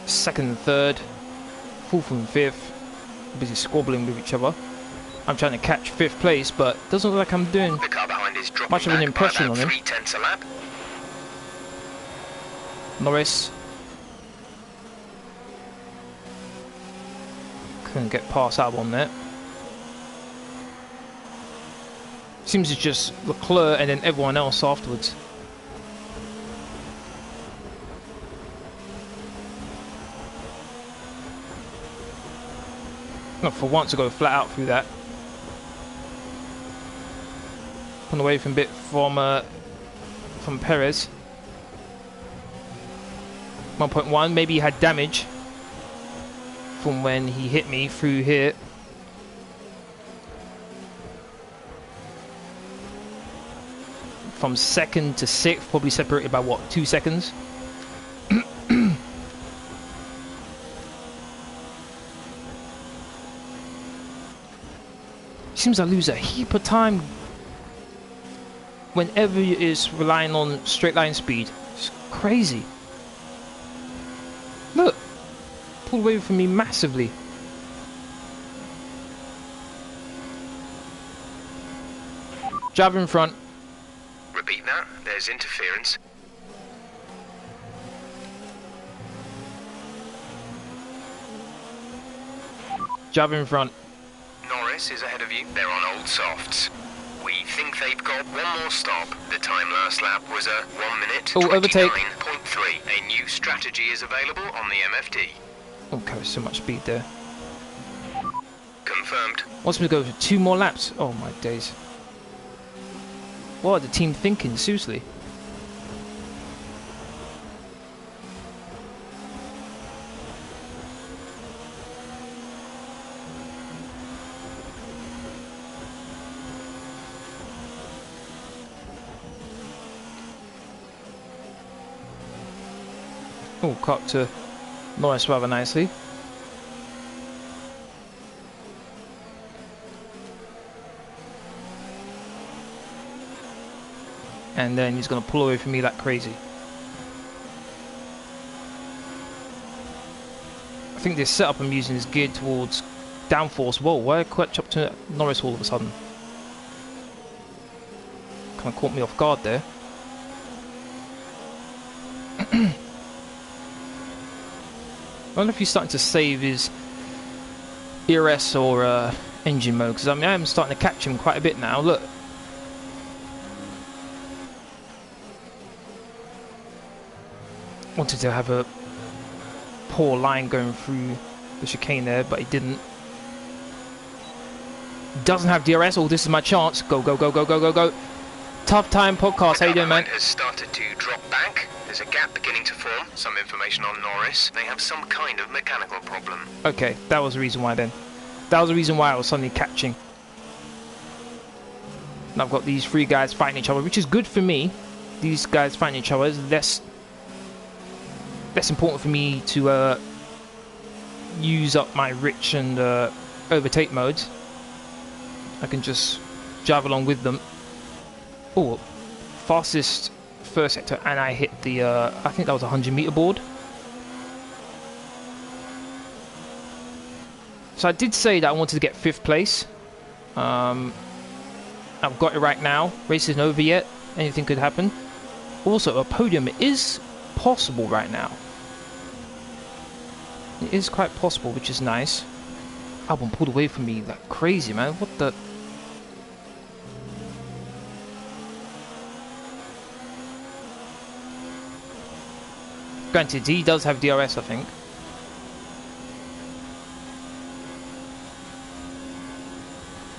second and third, fourth and fifth, busy squabbling with each other. I'm trying to catch fifth place, but it doesn't look like I'm doing much of an impression on him. Norris couldn't get past Albon there. Seems it's just Leclerc and then everyone else afterwards. Not for once to go flat out through that. On the way from bit from Perez. 1.1, maybe he had damage from when he hit me through here. From second to sixth, probably separated by what, 2 seconds? Seems I lose a heap of time whenever it is relying on straight line speed. It's crazy. Look, pulled away from me massively. Driver in front. Repeat that, there's interference. Driver in front. Norris is ahead of you. They're on old softs. We think they've got one more stop. The time last lap was a 1 minute 29.3. A new strategy is available on the MFD. Okay, so much speed there. Confirmed. Wants me to go for 2 more laps. Oh my days. What are the team thinking? Seriously. Oh, cut to Norris rather nicely. And then he's going to pull away from me like crazy. I think this setup I'm using is geared towards downforce. Whoa, why clutch up to Norris all of a sudden? Kind of caught me off guard there. I wonder if he's starting to save his ERS or engine mode, because I mean I'm starting to catch him quite a bit now. Look. Wanted to have a poor line going through the chicane there, but he didn't. Doesn't have DRS. Oh, this is my chance. Go, go, go, go, go, go, go. Tough Time Podcast. How you doing, man? Has started to drop back. There's a gap beginning to form. Some information on Norris. They have some kind of mechanical problem. Okay, that was the reason why then. That was the reason why I was suddenly catching. And I've got these 3 guys fighting each other, which is good for me. These guys fighting each other is less important for me to use up my rich and overtake modes. I can just drive along with them. Oh, fastest first sector, and I hit the I think that was a 100-meter board. So I did say that I wanted to get 5th place. I've got it right now. Race isn't over yet. Anything could happen. Also, a podium is possible right now. It is quite possible, which is nice. Albon pulled away from me like crazy, man. What the... Granted, he does have DRS, I think.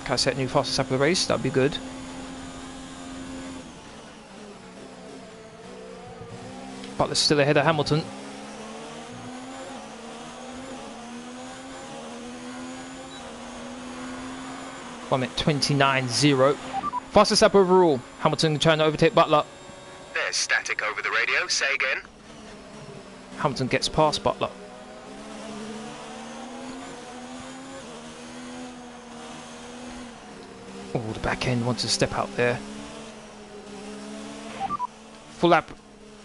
Can I set new fastest lap of the race? That'd be good. Butler's still ahead of Hamilton. I'm at 29.0. Fastest lap overall. Hamilton trying to overtake Butler. There's static over the radio. Say again. Hamilton gets past Butler. Oh, the back end wants to step out there. Full lap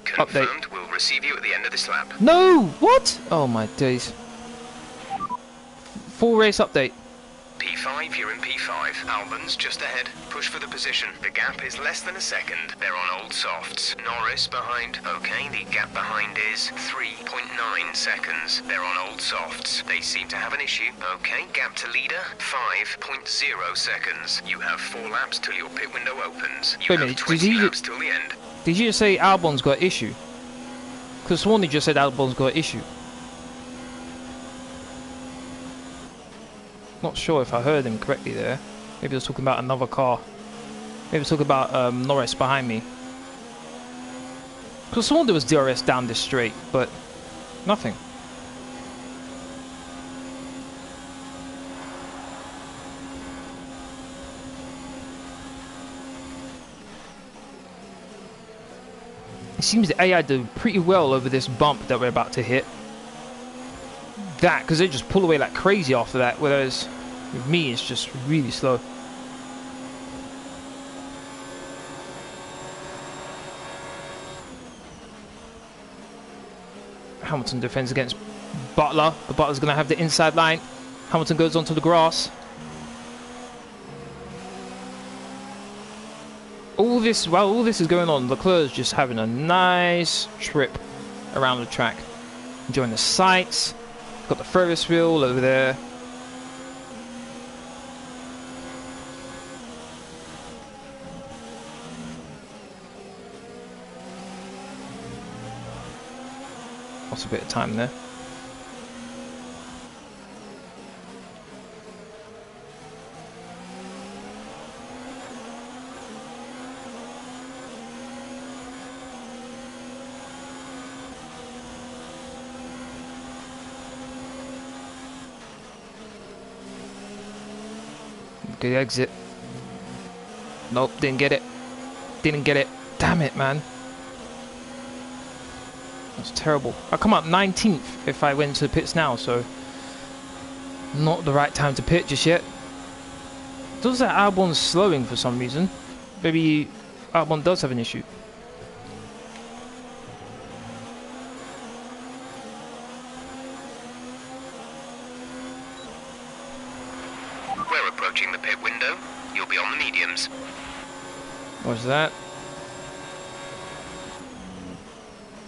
Confirmed. update. We'll receive you at the end of this lap. No! What? Oh my days. Full race update. P5, you're in P5. Albon's just ahead. Push for the position. The gap is less than a second. They're on old softs. Norris behind. Okay, the gap behind is 3.9 seconds. They're on old softs. They seem to have an issue. Okay, gap to leader, 5.0 seconds. You have 4 laps till your pit window opens. You Wait a have minute, 20 laps till the end. Did you just say Albon's got an issue? Because Swanee just said Albon's got an issue. Not sure if I heard him correctly there. Maybe he was talking about another car. Maybe he was talking about Norris behind me. Because I thought there was DRS down this straight, but nothing. It seems the AI did pretty well over this bump that we're about to hit. That, because they just pull away like crazy after that, whereas with me it's just really slow. Hamilton defends against Butler, but Butler's going to have the inside line. Hamilton goes onto the grass. While all this is going on, Leclerc's just having a nice trip around the track, enjoying the sights. Got the Ferris wheel over there. Lost a bit of time there. Good exit. Nope, didn't get it. Didn't get it. Damn it, man. That's terrible. I come up 19th if I went to the pits now, so not the right time to pit just yet. Does that Albon's slowing for some reason? Maybe Albon does have an issue. We're approaching the pit window. You'll be on the mediums. What's that?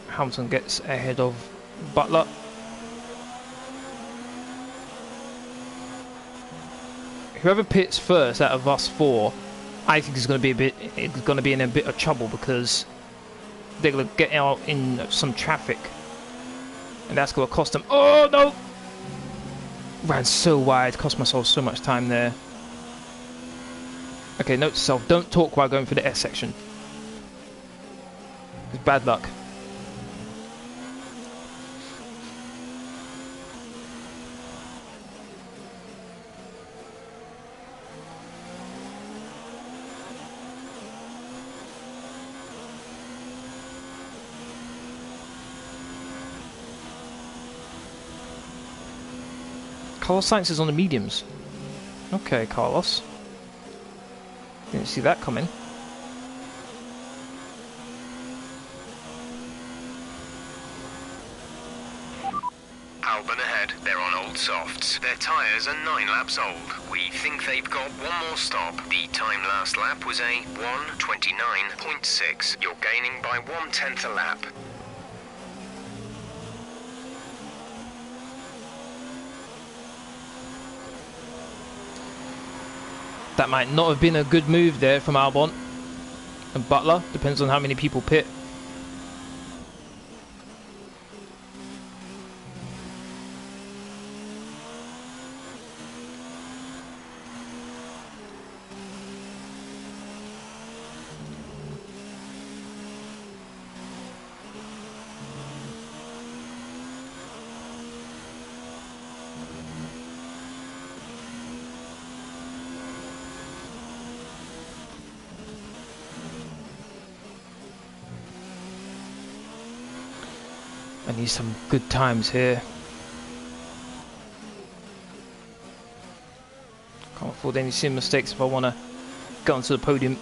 Hamilton gets ahead of Butler. Whoever pits first out of us four, I think is going to be in a bit of trouble because they're going to get out in some traffic, and that's going to cost them. Oh no! Ran so wide, cost myself so much time there. Okay, note to self: don't talk while going through the S section. It's bad luck. Carlos Sainz is on the mediums. Okay, Carlos. Didn't see that coming. Albon ahead. They're on old softs. Their tyres are 9 laps old. We think they've got one more stop. The time last lap was a 1:29.6. You're gaining by 1/10 a lap. That might not have been a good move there from Albon and Butler. Depends on how many people pit. I need some good times here. Can't afford any sim mistakes if I want to get onto the podium.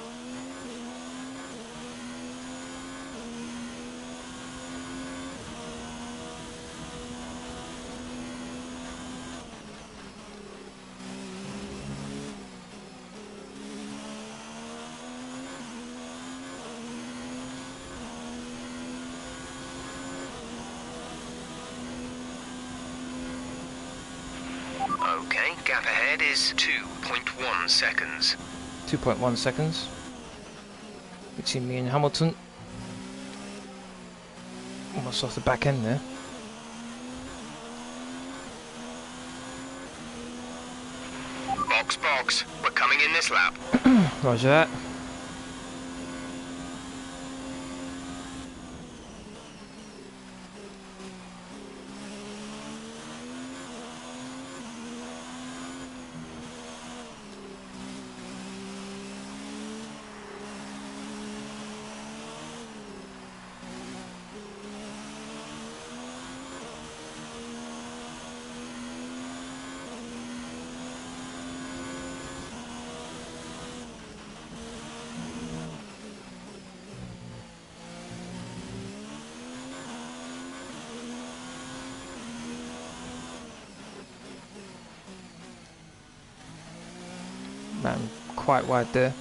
Okay, gap ahead is 2.1 seconds. 2.1 seconds between me and Hamilton. Almost off the back end there. Box, box. We're coming in this lap. Roger that. Man, quite wide there.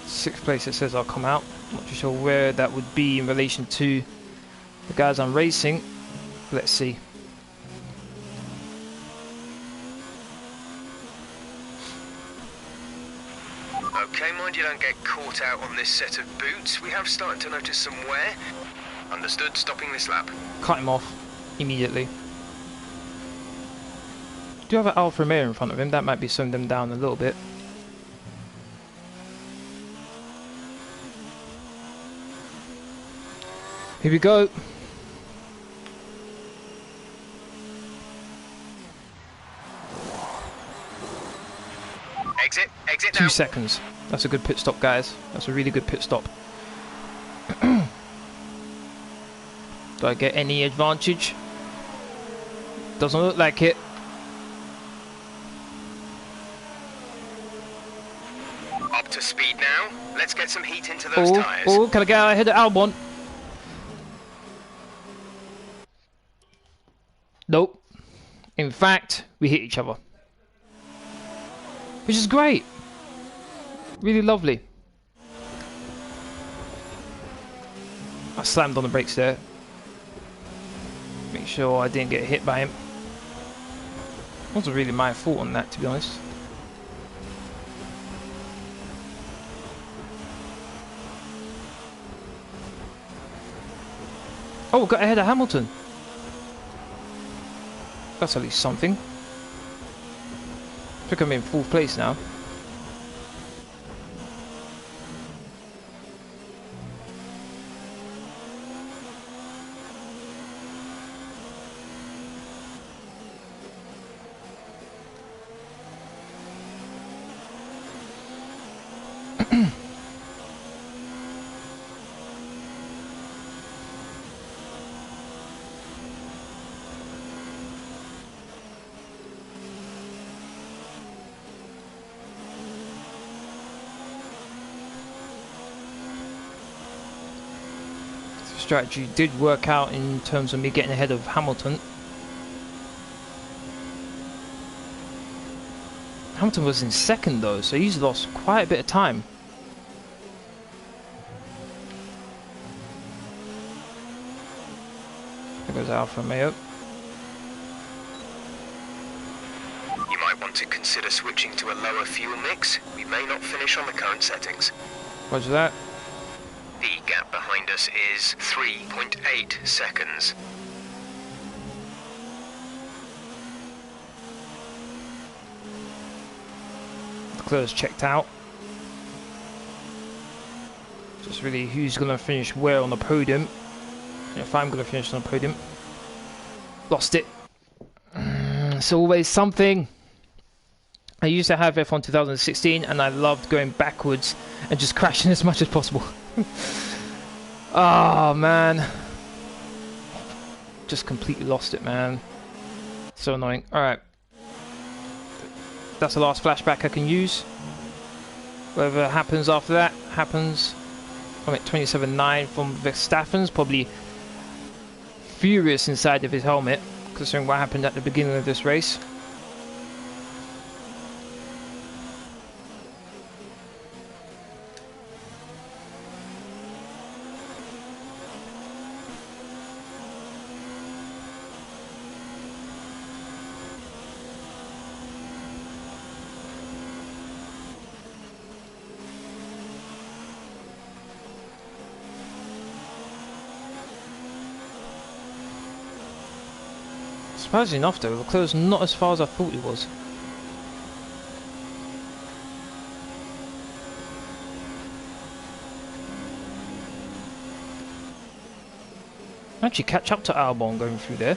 Sixth place, it says I'll come out. Not too sure where that would be in relation to the guys I'm racing. Let's see. Okay, mind you don't get caught out on this set of boots. We have started to notice some wear. Understood, stopping this lap. Cut him off immediately. Do have an Alfa Romeo in front of him, that might be slowing them down a little bit. Here we go. 2 seconds. That's a good pit stop, guys. That's a really good pit stop. Do I get any advantage? Doesn't look like it. Up to speed now. Let's get some heat into those tyres. Oh, can I get ahead of Albon? Nope. In fact, we hit each other. Which is great. Really lovely. I slammed on the brakes there. Make sure I didn't get hit by him. Wasn't really my fault on that, to be honest. Oh, got ahead of Hamilton. That's at least something. I think I'm in 4th place now. Strategy did work out in terms of me getting ahead of Hamilton. Hamilton was in 2nd though, so he's lost quite a bit of time. There goes Alfa Romeo. You might want to consider switching to a lower fuel mix. We may not finish on the current settings. Roger that. The gap behind us is 3.8 seconds. Leclerc's checked out. Just really who's going to finish where on the podium. And if I'm going to finish on the podium. Lost it. It's always something. I used to have F1 2016 and I loved going backwards and just crashing as much as possible. Oh man, just completely lost it, man. So annoying. Alright, that's the last flashback I can use. Whatever happens after that happens. I'm at 27.9 from Verstappen's, probably furious inside of his helmet considering what happened at the beginning of this race. Surprisingly enough though, Leclerc's not as far as I thought he was. Actually catch up to Albon going through there.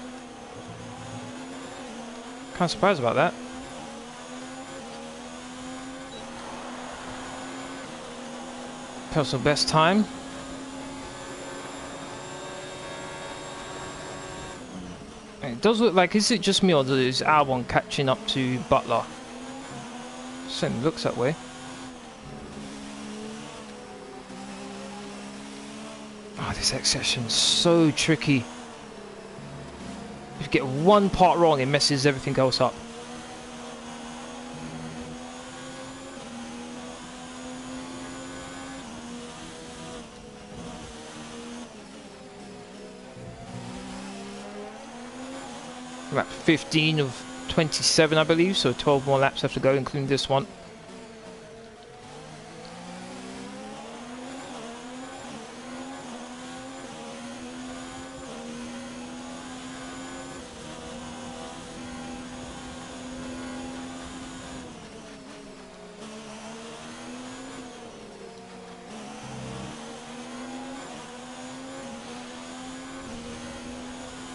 Kind of surprised about that. Personal best time. It does look like, is it just me or is Albon catching up to Butler? Certainly looks that way. Oh, this X session's so tricky. If you get one part wrong, it messes everything else up. We're at 15 of 27, I believe, so 12 more laps have to go, including this one.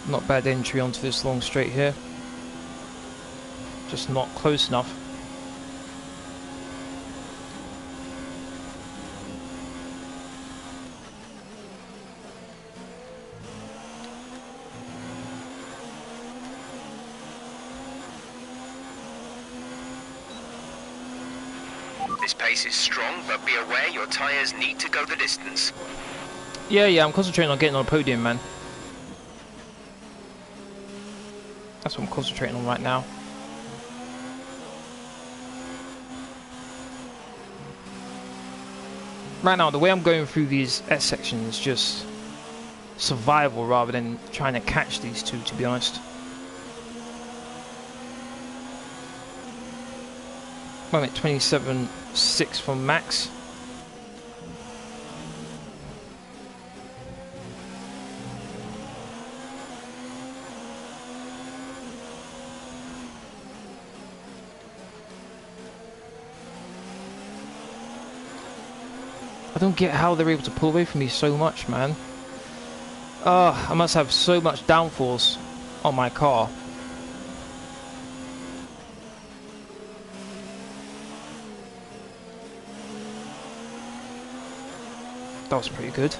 Not bad entry onto this long straight here. Just not close enough. This pace is strong, but be aware your tyres need to go the distance. Yeah, I'm concentrating on getting on a podium, man. That's what I'm concentrating on right now. Right now, the way I'm going through these S sections is just survival rather than trying to catch these two, to be honest. I'm at 27.6 from Max. I don't get how they're able to pull away from me so much, man. I must have so much downforce on my car. That was pretty good.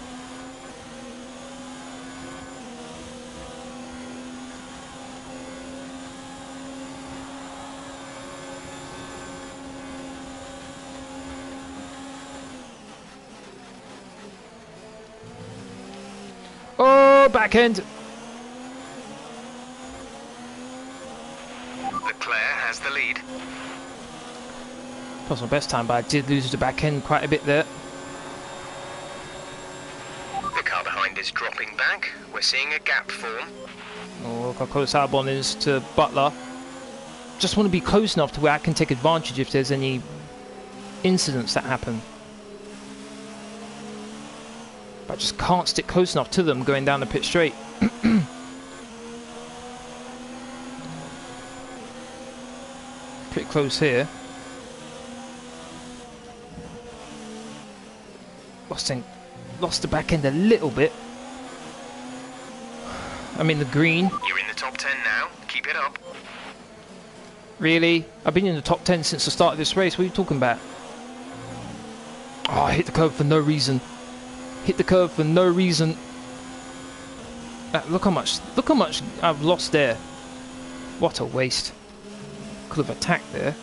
Oh, back end. Leclerc has the lead. That was my best time, but I did lose the back end quite a bit there. The car behind is dropping back. We're seeing a gap form. Oh, look how close Albon is to Butler. Just want to be close enough to where I can take advantage if there's any incidents that happen. But I just can't stick close enough to them going down the pit straight. Pretty close here. Lost the back end a little bit. I'm in the green. You're in the top 10 now. Keep it up. Really? I've been in the top 10 since the start of this race. What are you talking about? Oh, I hit the curb for no reason. Hit the curb for no reason. Look how much I've lost there. What a waste. Could have attacked there.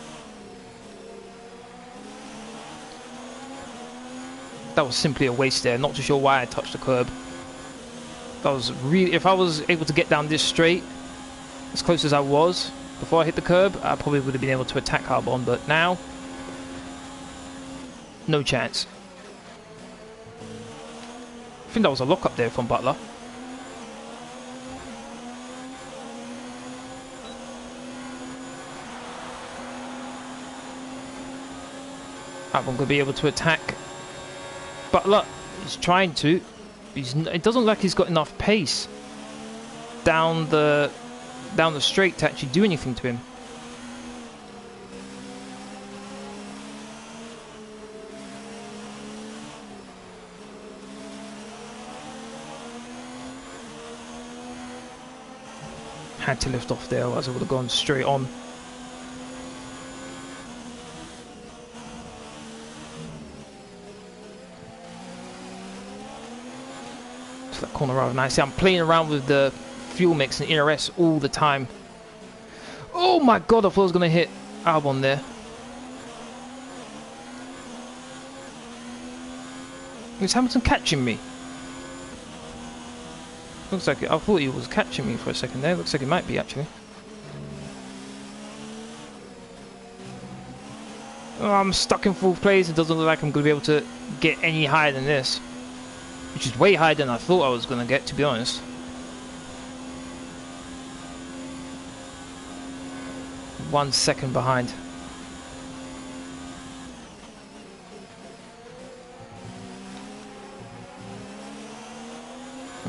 That was simply a waste there. Not too sure why I touched the curb. That was really... If I was able to get down this straight, as close as I was, before I hit the curb, I probably would have been able to attack Albon, but now... no chance. I think that was a lock-up there from Butler. Albon going to be able to attack Butler. He's trying to. It doesn't look like he's got enough pace down the straight to actually do anything to him. Had to lift off there, otherwise I would have gone straight on. To that corner rather nicely. I'm playing around with the fuel mix and ERS all the time. Oh my god, I thought I was going to hit Albon there. Is Hamilton catching me? Looks like I thought he was catching me for a second there. Looks like he might be actually. Oh, I'm stuck in fourth place. It doesn't look like I'm going to be able to get any higher than this. Which is way higher than I thought I was going to get, to be honest. One second behind.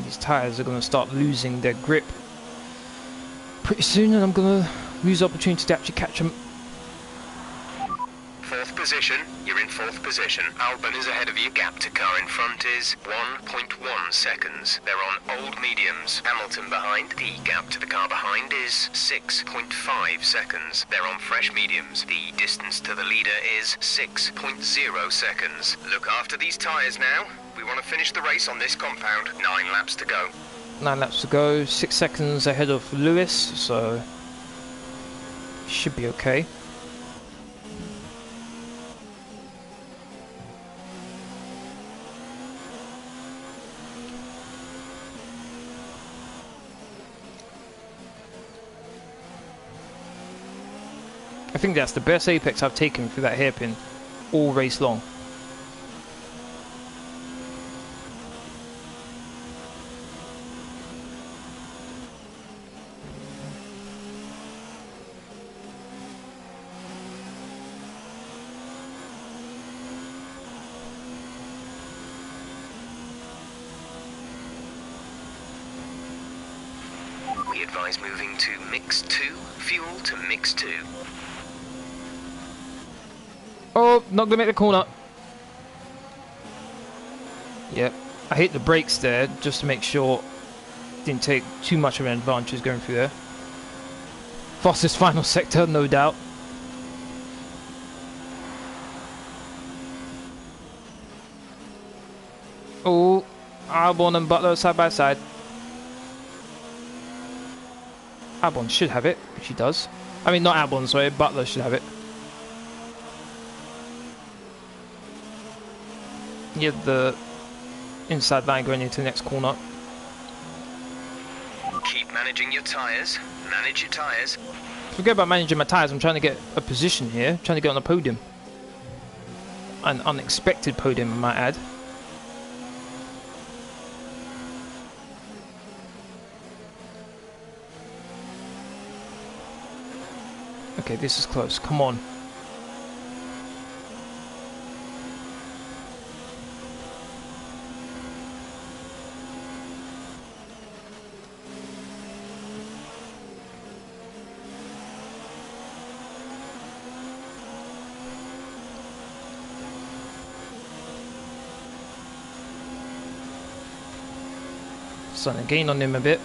These tyres are going to start losing their grip pretty soon, and I'm going to lose the opportunity to actually catch them. Fourth position. You're in fourth position. Albon is ahead of you. Gap to car in front is 1.1 seconds. They're on old mediums. Hamilton behind. The gap to the car behind is 6.5 seconds. They're on fresh mediums. The distance to the leader is 6.0 seconds. Look after these tyres now. We want to finish the race on this compound. 9 laps to go. 9 laps to go. 6 seconds ahead of Lewis, so should be okay. I think that's the best apex I've taken through that hairpin all race long. We advise moving to mix 2, fuel to mix 2. Oh, not gonna make the corner. Yep, I hit the brakes there just to make sure didn't take too much of an advantage going through there. Fastest final sector, no doubt. Oh, Albon and Butler side by side. Albon should have it, which he does. I mean, not Albon, sorry, Butler should have it. You have the inside line going into the next corner. Keep managing your tyres. Manage your tyres. Forget about managing my tyres, I'm trying to get a position here. Trying to get on the podium. An unexpected podium, I might add. Okay, this is close. Come on. Starting to gain on him a bit.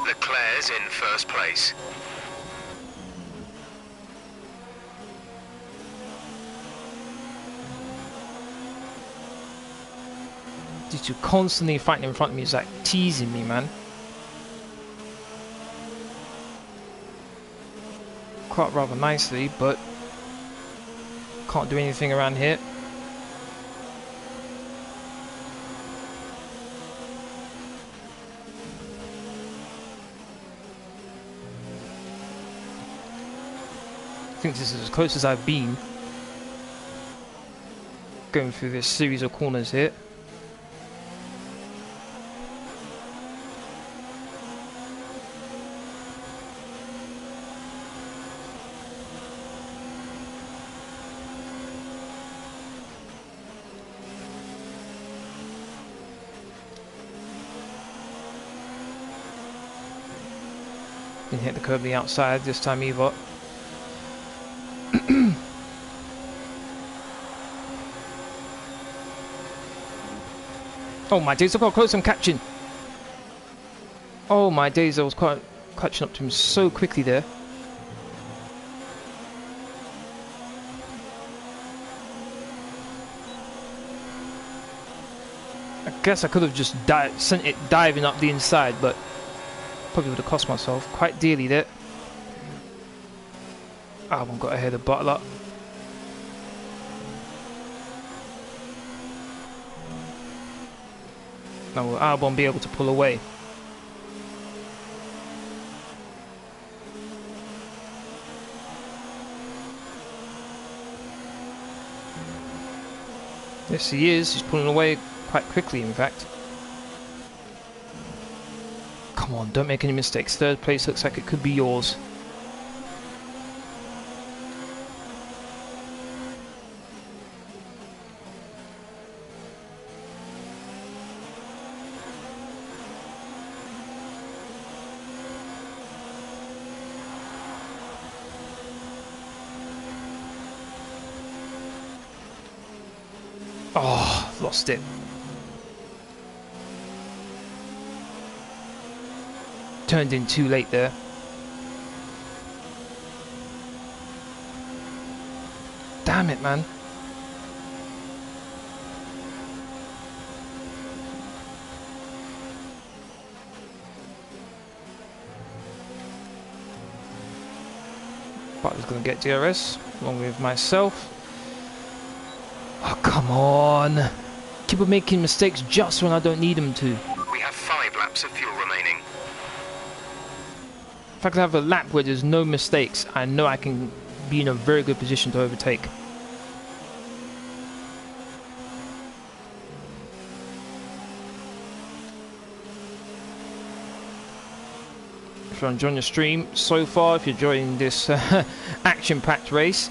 Leclerc's in first place. These two constantly fighting in front of me is like teasing me, man. Quite rather nicely, but can't do anything around here. I think this is as close as I've been going through this series of corners here. Didn't hit the curb the outside this time either. Oh my days, look how close I'm catching. Oh my days, I was quite catching up to him so quickly there. I guess I could have just sent it diving up the inside, but probably would have cost myself quite dearly there. Albon got ahead of Butler. Now will Albon be able to pull away? Yes, he is. He's pulling away quite quickly, in fact. Come on, don't make any mistakes. Third place looks like it could be yours. Oh, lost it. Turned in too late there. Damn it, man. Butler's going to get DRS along with myself. Oh, come on. Keep on making mistakes just when I don't need them to. We have 5 laps of fuel remaining. If I could have a lap where there's no mistakes, I know I can be in a very good position to overtake. If you're enjoying the stream so far, if you're enjoying this action-packed race,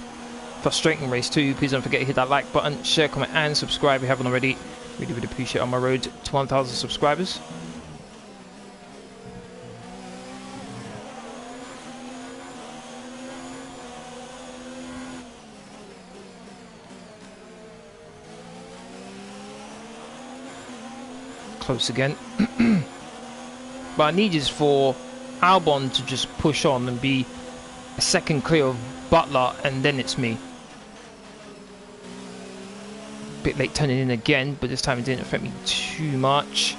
frustrating race too, please don't forget to hit that like button, share, comment and subscribe if you haven't already. Really, really appreciate it on my road to 1,000 subscribers. Close again. But I need is for Albon to just push on and be a second clear of Butler, and then it's me. Bit late turning in again, but this time it didn't affect me too much.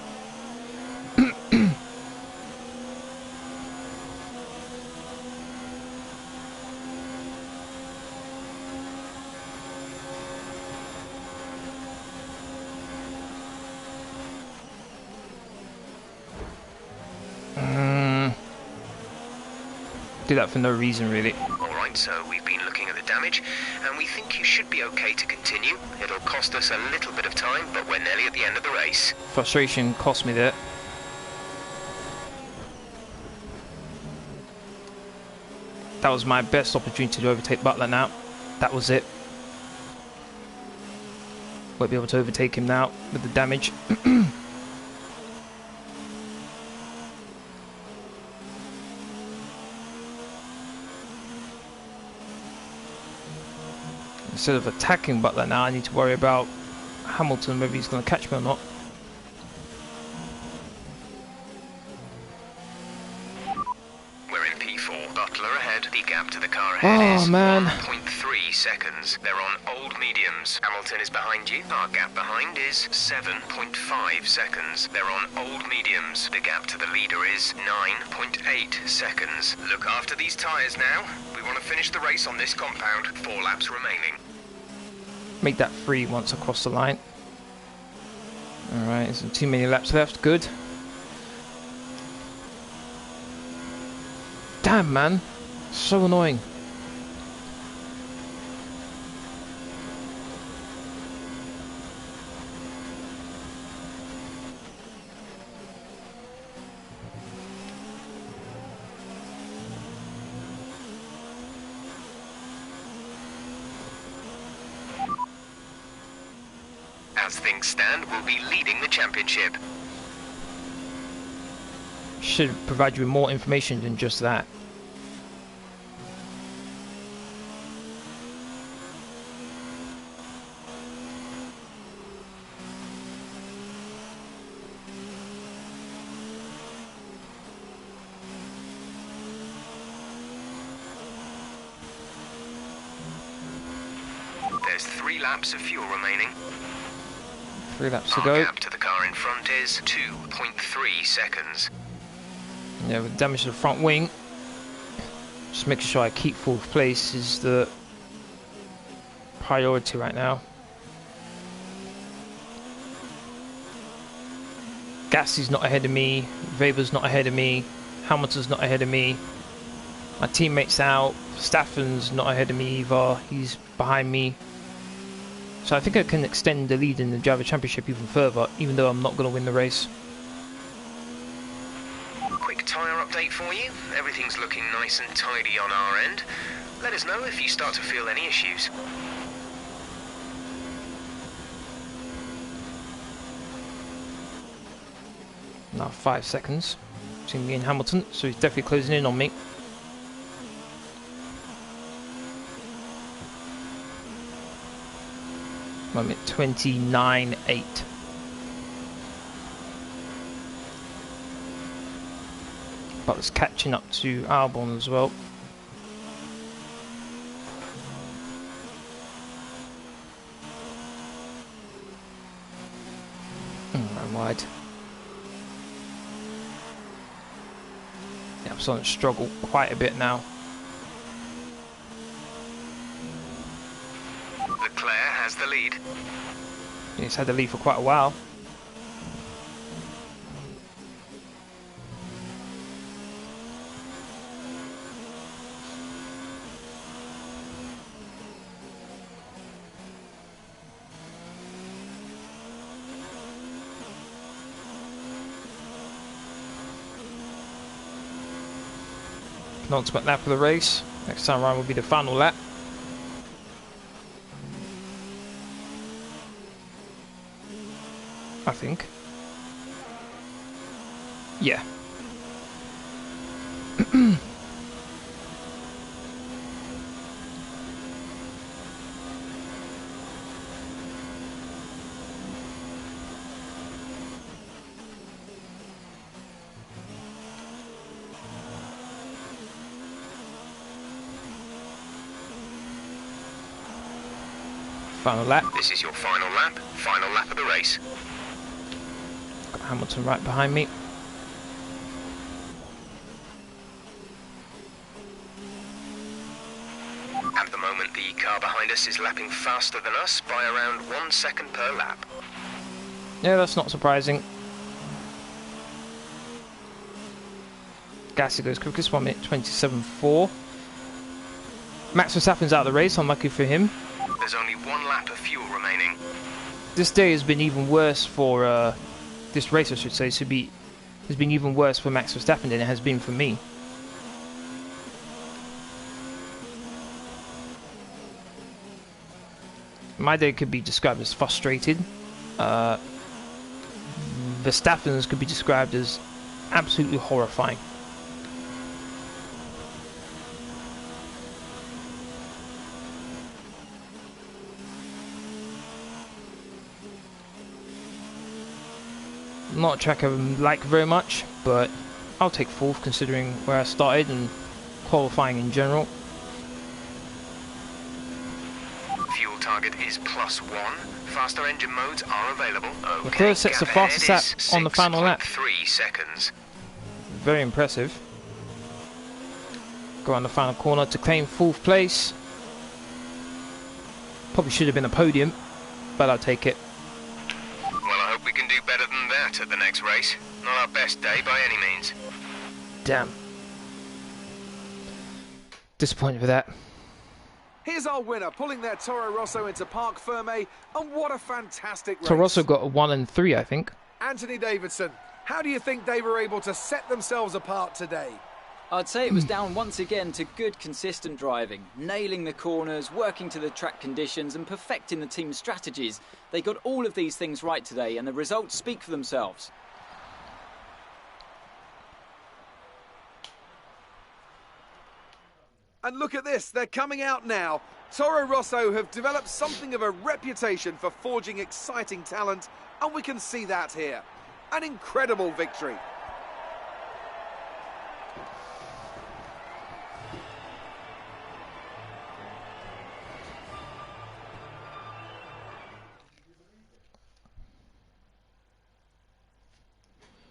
Do that for no reason, really. Alright, so we've been looking at the damage, and we think you should be okay to continue. It'll cost us a little bit of time, but we're nearly at the end of the race. Frustration cost me that. That was my best opportunity to overtake Butler now. That was it. Won't be able to overtake him now with the damage. Instead of attacking Butler now, I need to worry about Hamilton, whether he's going to catch me or not. We're in P4. Butler ahead. The gap to the car ahead is 1.3 seconds. They're on old mediums. Hamilton is behind you. Our gap behind is 7.5 seconds. They're on old mediums. The gap to the leader is 9.8 seconds. Look after these tyres now. We want to finish the race on this compound. 4 laps remaining. Make that 3 once across the line. Alright, there's too many laps left. Good. Damn, man. So annoying. As things stand, we'll be leading the championship. Should provide you with more information than just that. There's 3 laps of fuel remaining. 3 laps to go. Our gap to the car in front is 2.3 seconds. Yeah, with damage to the front wing, just making sure I keep 4th place is the priority right now. Gassie's not ahead of me, Weber's not ahead of me, Hamilton's not ahead of me, my teammate's out, Verstappen's not ahead of me either, he's behind me. So I think I can extend the lead in the Driver Championship even further, even though I'm not going to win the race. Quick tyre update for you. Everything's looking nice and tidy on our end. Let us know if you start to feel any issues. Now 5 seconds between me and Hamilton, so he's definitely closing in on me. I'm at 29.8. But it's catching up to Albon as well. I'm wide. Yeah, I'm starting to struggle quite a bit now. has the lead. He's had the lead for quite a while. Penultimate lap of the race. Next time around will be the final lap. I think. Yeah. Final lap. This is your final lap of the race. Got Hamilton right behind me. At the moment, the car behind us is lapping faster than us by around 1 second per lap. Yeah, that's not surprising. Gasly goes quickest, 1 minute 27.4. Max Verstappen's out of the race, unlucky for him. There's only 1 lap of fuel remaining. This day has been even worse for, this race I should say, has been even worse for Max Verstappen than it has been for me. My day could be described as frustrated. Verstappen's could be described as absolutely horrifying. Not a track I like very much, but I'll take 4th considering where I started and qualifying in general. Fuel target is +1. Faster engine modes are available. Okay, Leclerc sets the fastest lap on the final lap. 3 seconds. Very impressive. Go on the final corner to claim 4th place. Probably should have been a podium, but I'll take it. Well, I hope we can do better than that at the next race. Not our best day by any means. Damn. Disappointed with that. Here's our winner, pulling their Toro Rosso into Parc Fermé, and what a fantastic race. Toro Rosso got a 1 and 3, I think. Anthony Davidson, how do you think they were able to set themselves apart today? I'd say it was down once again to good, consistent driving, nailing the corners, working to the track conditions and perfecting the team's strategies. They got all of these things right today and the results speak for themselves. And look at this, they're coming out now. Toro Rosso have developed something of a reputation for forging exciting talent, and we can see that here. An incredible victory.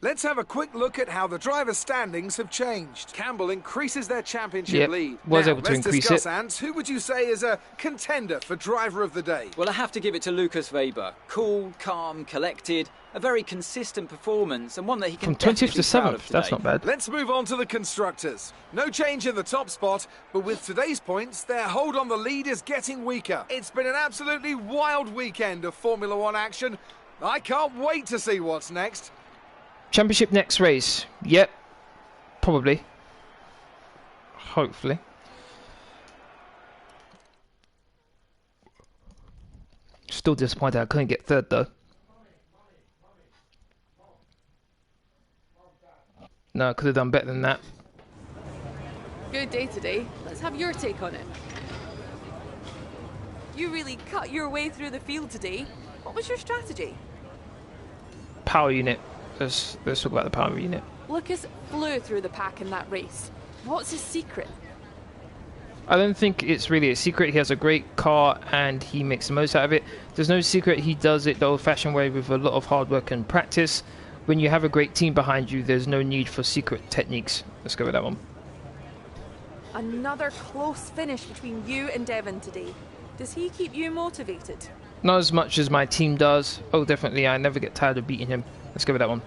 Let's have a quick look at how the drivers' standings have changed. Campbell increases their championship lead. Was able to increase discuss, it. Ants, who would you say is a contender for driver of the day? Well, I have to give it to Lukas Weber. Cool, calm, collected, a very consistent performance and one that he can From 20th to definitely be proud of 7th, today. that's not bad. Let's move on to the constructors. No change in the top spot, but with today's points, their hold on the lead is getting weaker. It's been an absolutely wild weekend of Formula One action. I can't wait to see what's next. Championship next race. Yep. Probably. Hopefully. Still disappointed I couldn't get 3rd though. No, I could have done better than that. Good day today. Let's have your take on it. You really cut your way through the field today. What was your strategy? Power unit. Let's talk about the power unit. Lukas flew through the pack in that race. What's his secret? I don't think it's really a secret. He has a great car and he makes the most out of it. There's no secret. He does it the old-fashioned way with a lot of hard work and practice. When you have a great team behind you, there's no need for secret techniques. Let's go with that one. Another close finish between you and Devon today. Does he keep you motivated? Not as much as my team does. Oh, definitely. I never get tired of beating him. Let's go with that one.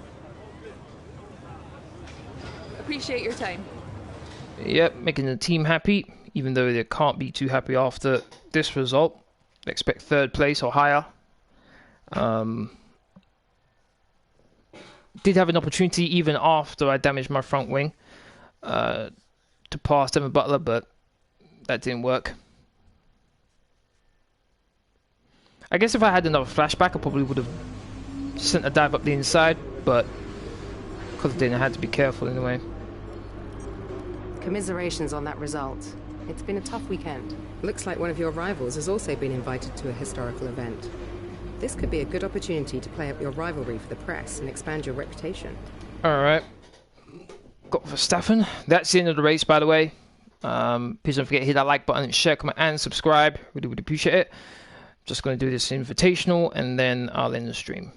Appreciate your time. Yep, making the team happy, even though they can't be too happy after this result. Expect 3rd place or higher. Did have an opportunity even after I damaged my front wing to pass Devin Butler, but that didn't work. I guess if I had another flashback, I probably would have sent a dive up the inside, but because I didn't, I had to be careful anyway. Commiserations on that result. It's been a tough weekend. Looks like one of your rivals has also been invited to a historical event. This could be a good opportunity to play up your rivalry for the press and expand your reputation. Alright. Got Verstappen. That's the end of the race, by the way. Please don't forget to hit that like button, share, comment, and subscribe. Really would appreciate it. Just going to do this invitational, and then I'll end the stream.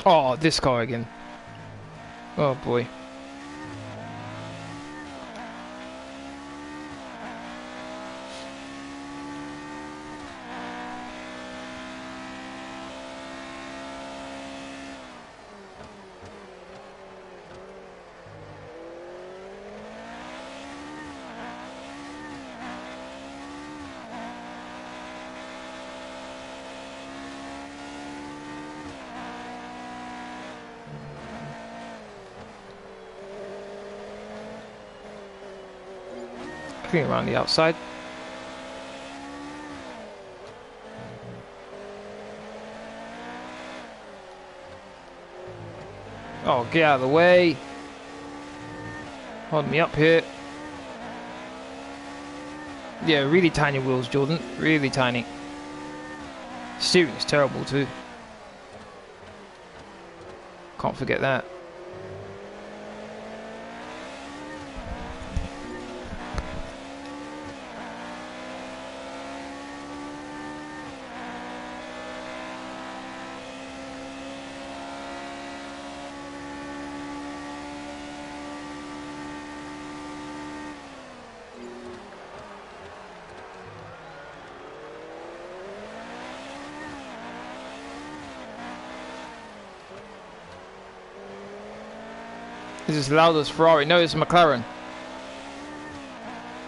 Oh, this car again. Oh boy. Clean around the outside. Oh, get out of the way. Hold me up here. Yeah, really tiny wheels, Jordan. Really tiny. Steering is terrible too. Can't forget that. This is loud as Ferrari. No, it's a McLaren.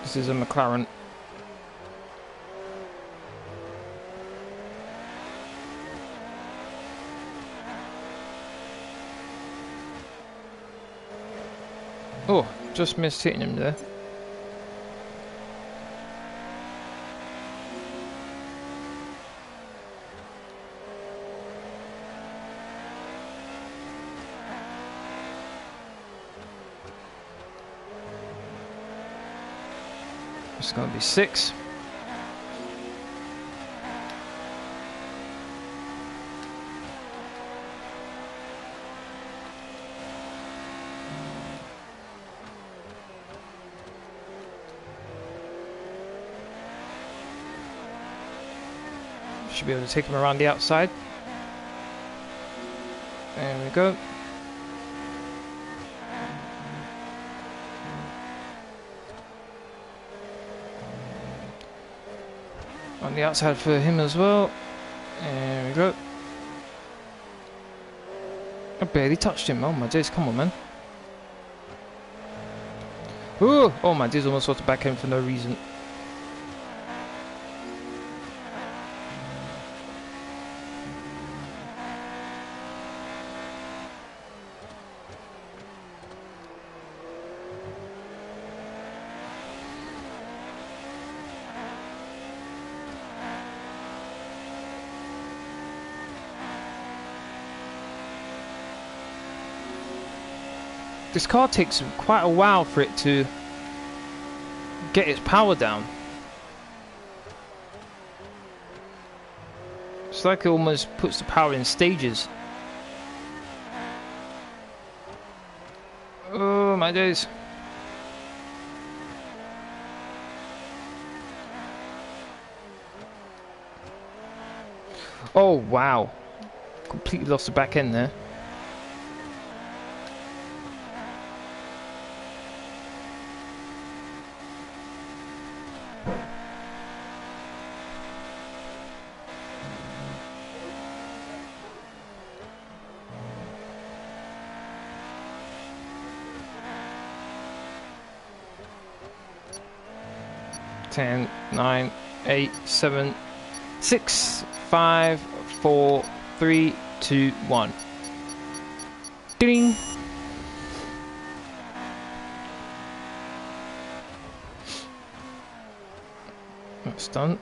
This is a McLaren. Oh, just missed hitting him there. It's going to be 6. Should be able to take him around the outside. There we go. On the outside for him as well. There we go. I barely touched him. Oh my days, come on, man. Ooh! Oh my days, almost got to back him for no reason. This car takes quite a while for it to get its power down. It's like it almost puts the power in stages. my days. Oh, wow. Completely lost the back end there. Ten, 9, 8, 7, 6, 5, 4, 3, 2, 1. Ding! That's done.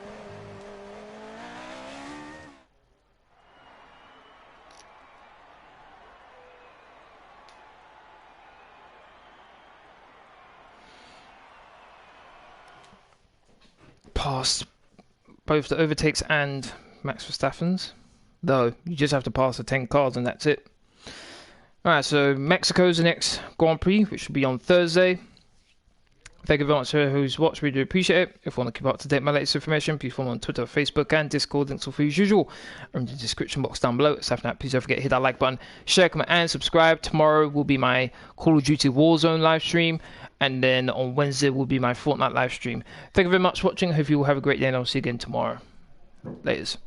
Passed both the overtakes and Max Verstappen's, though you just have to pass the 10 cars and that's it. Alright, so Mexico's the next Grand Prix, which will be on Thursday. Thank you very much for who's watched. We do appreciate it. If you want to keep up to date with my latest information, please follow me on Twitter, Facebook, and Discord. Links are free as usual. In the description box down below. Aside from that, please don't forget to hit that like button, share, comment, and subscribe. Tomorrow will be my Call of Duty Warzone live stream, and then on Wednesday will be my Fortnite live stream. Thank you very much for watching. I hope you all have a great day, and I'll see you again tomorrow. Laters.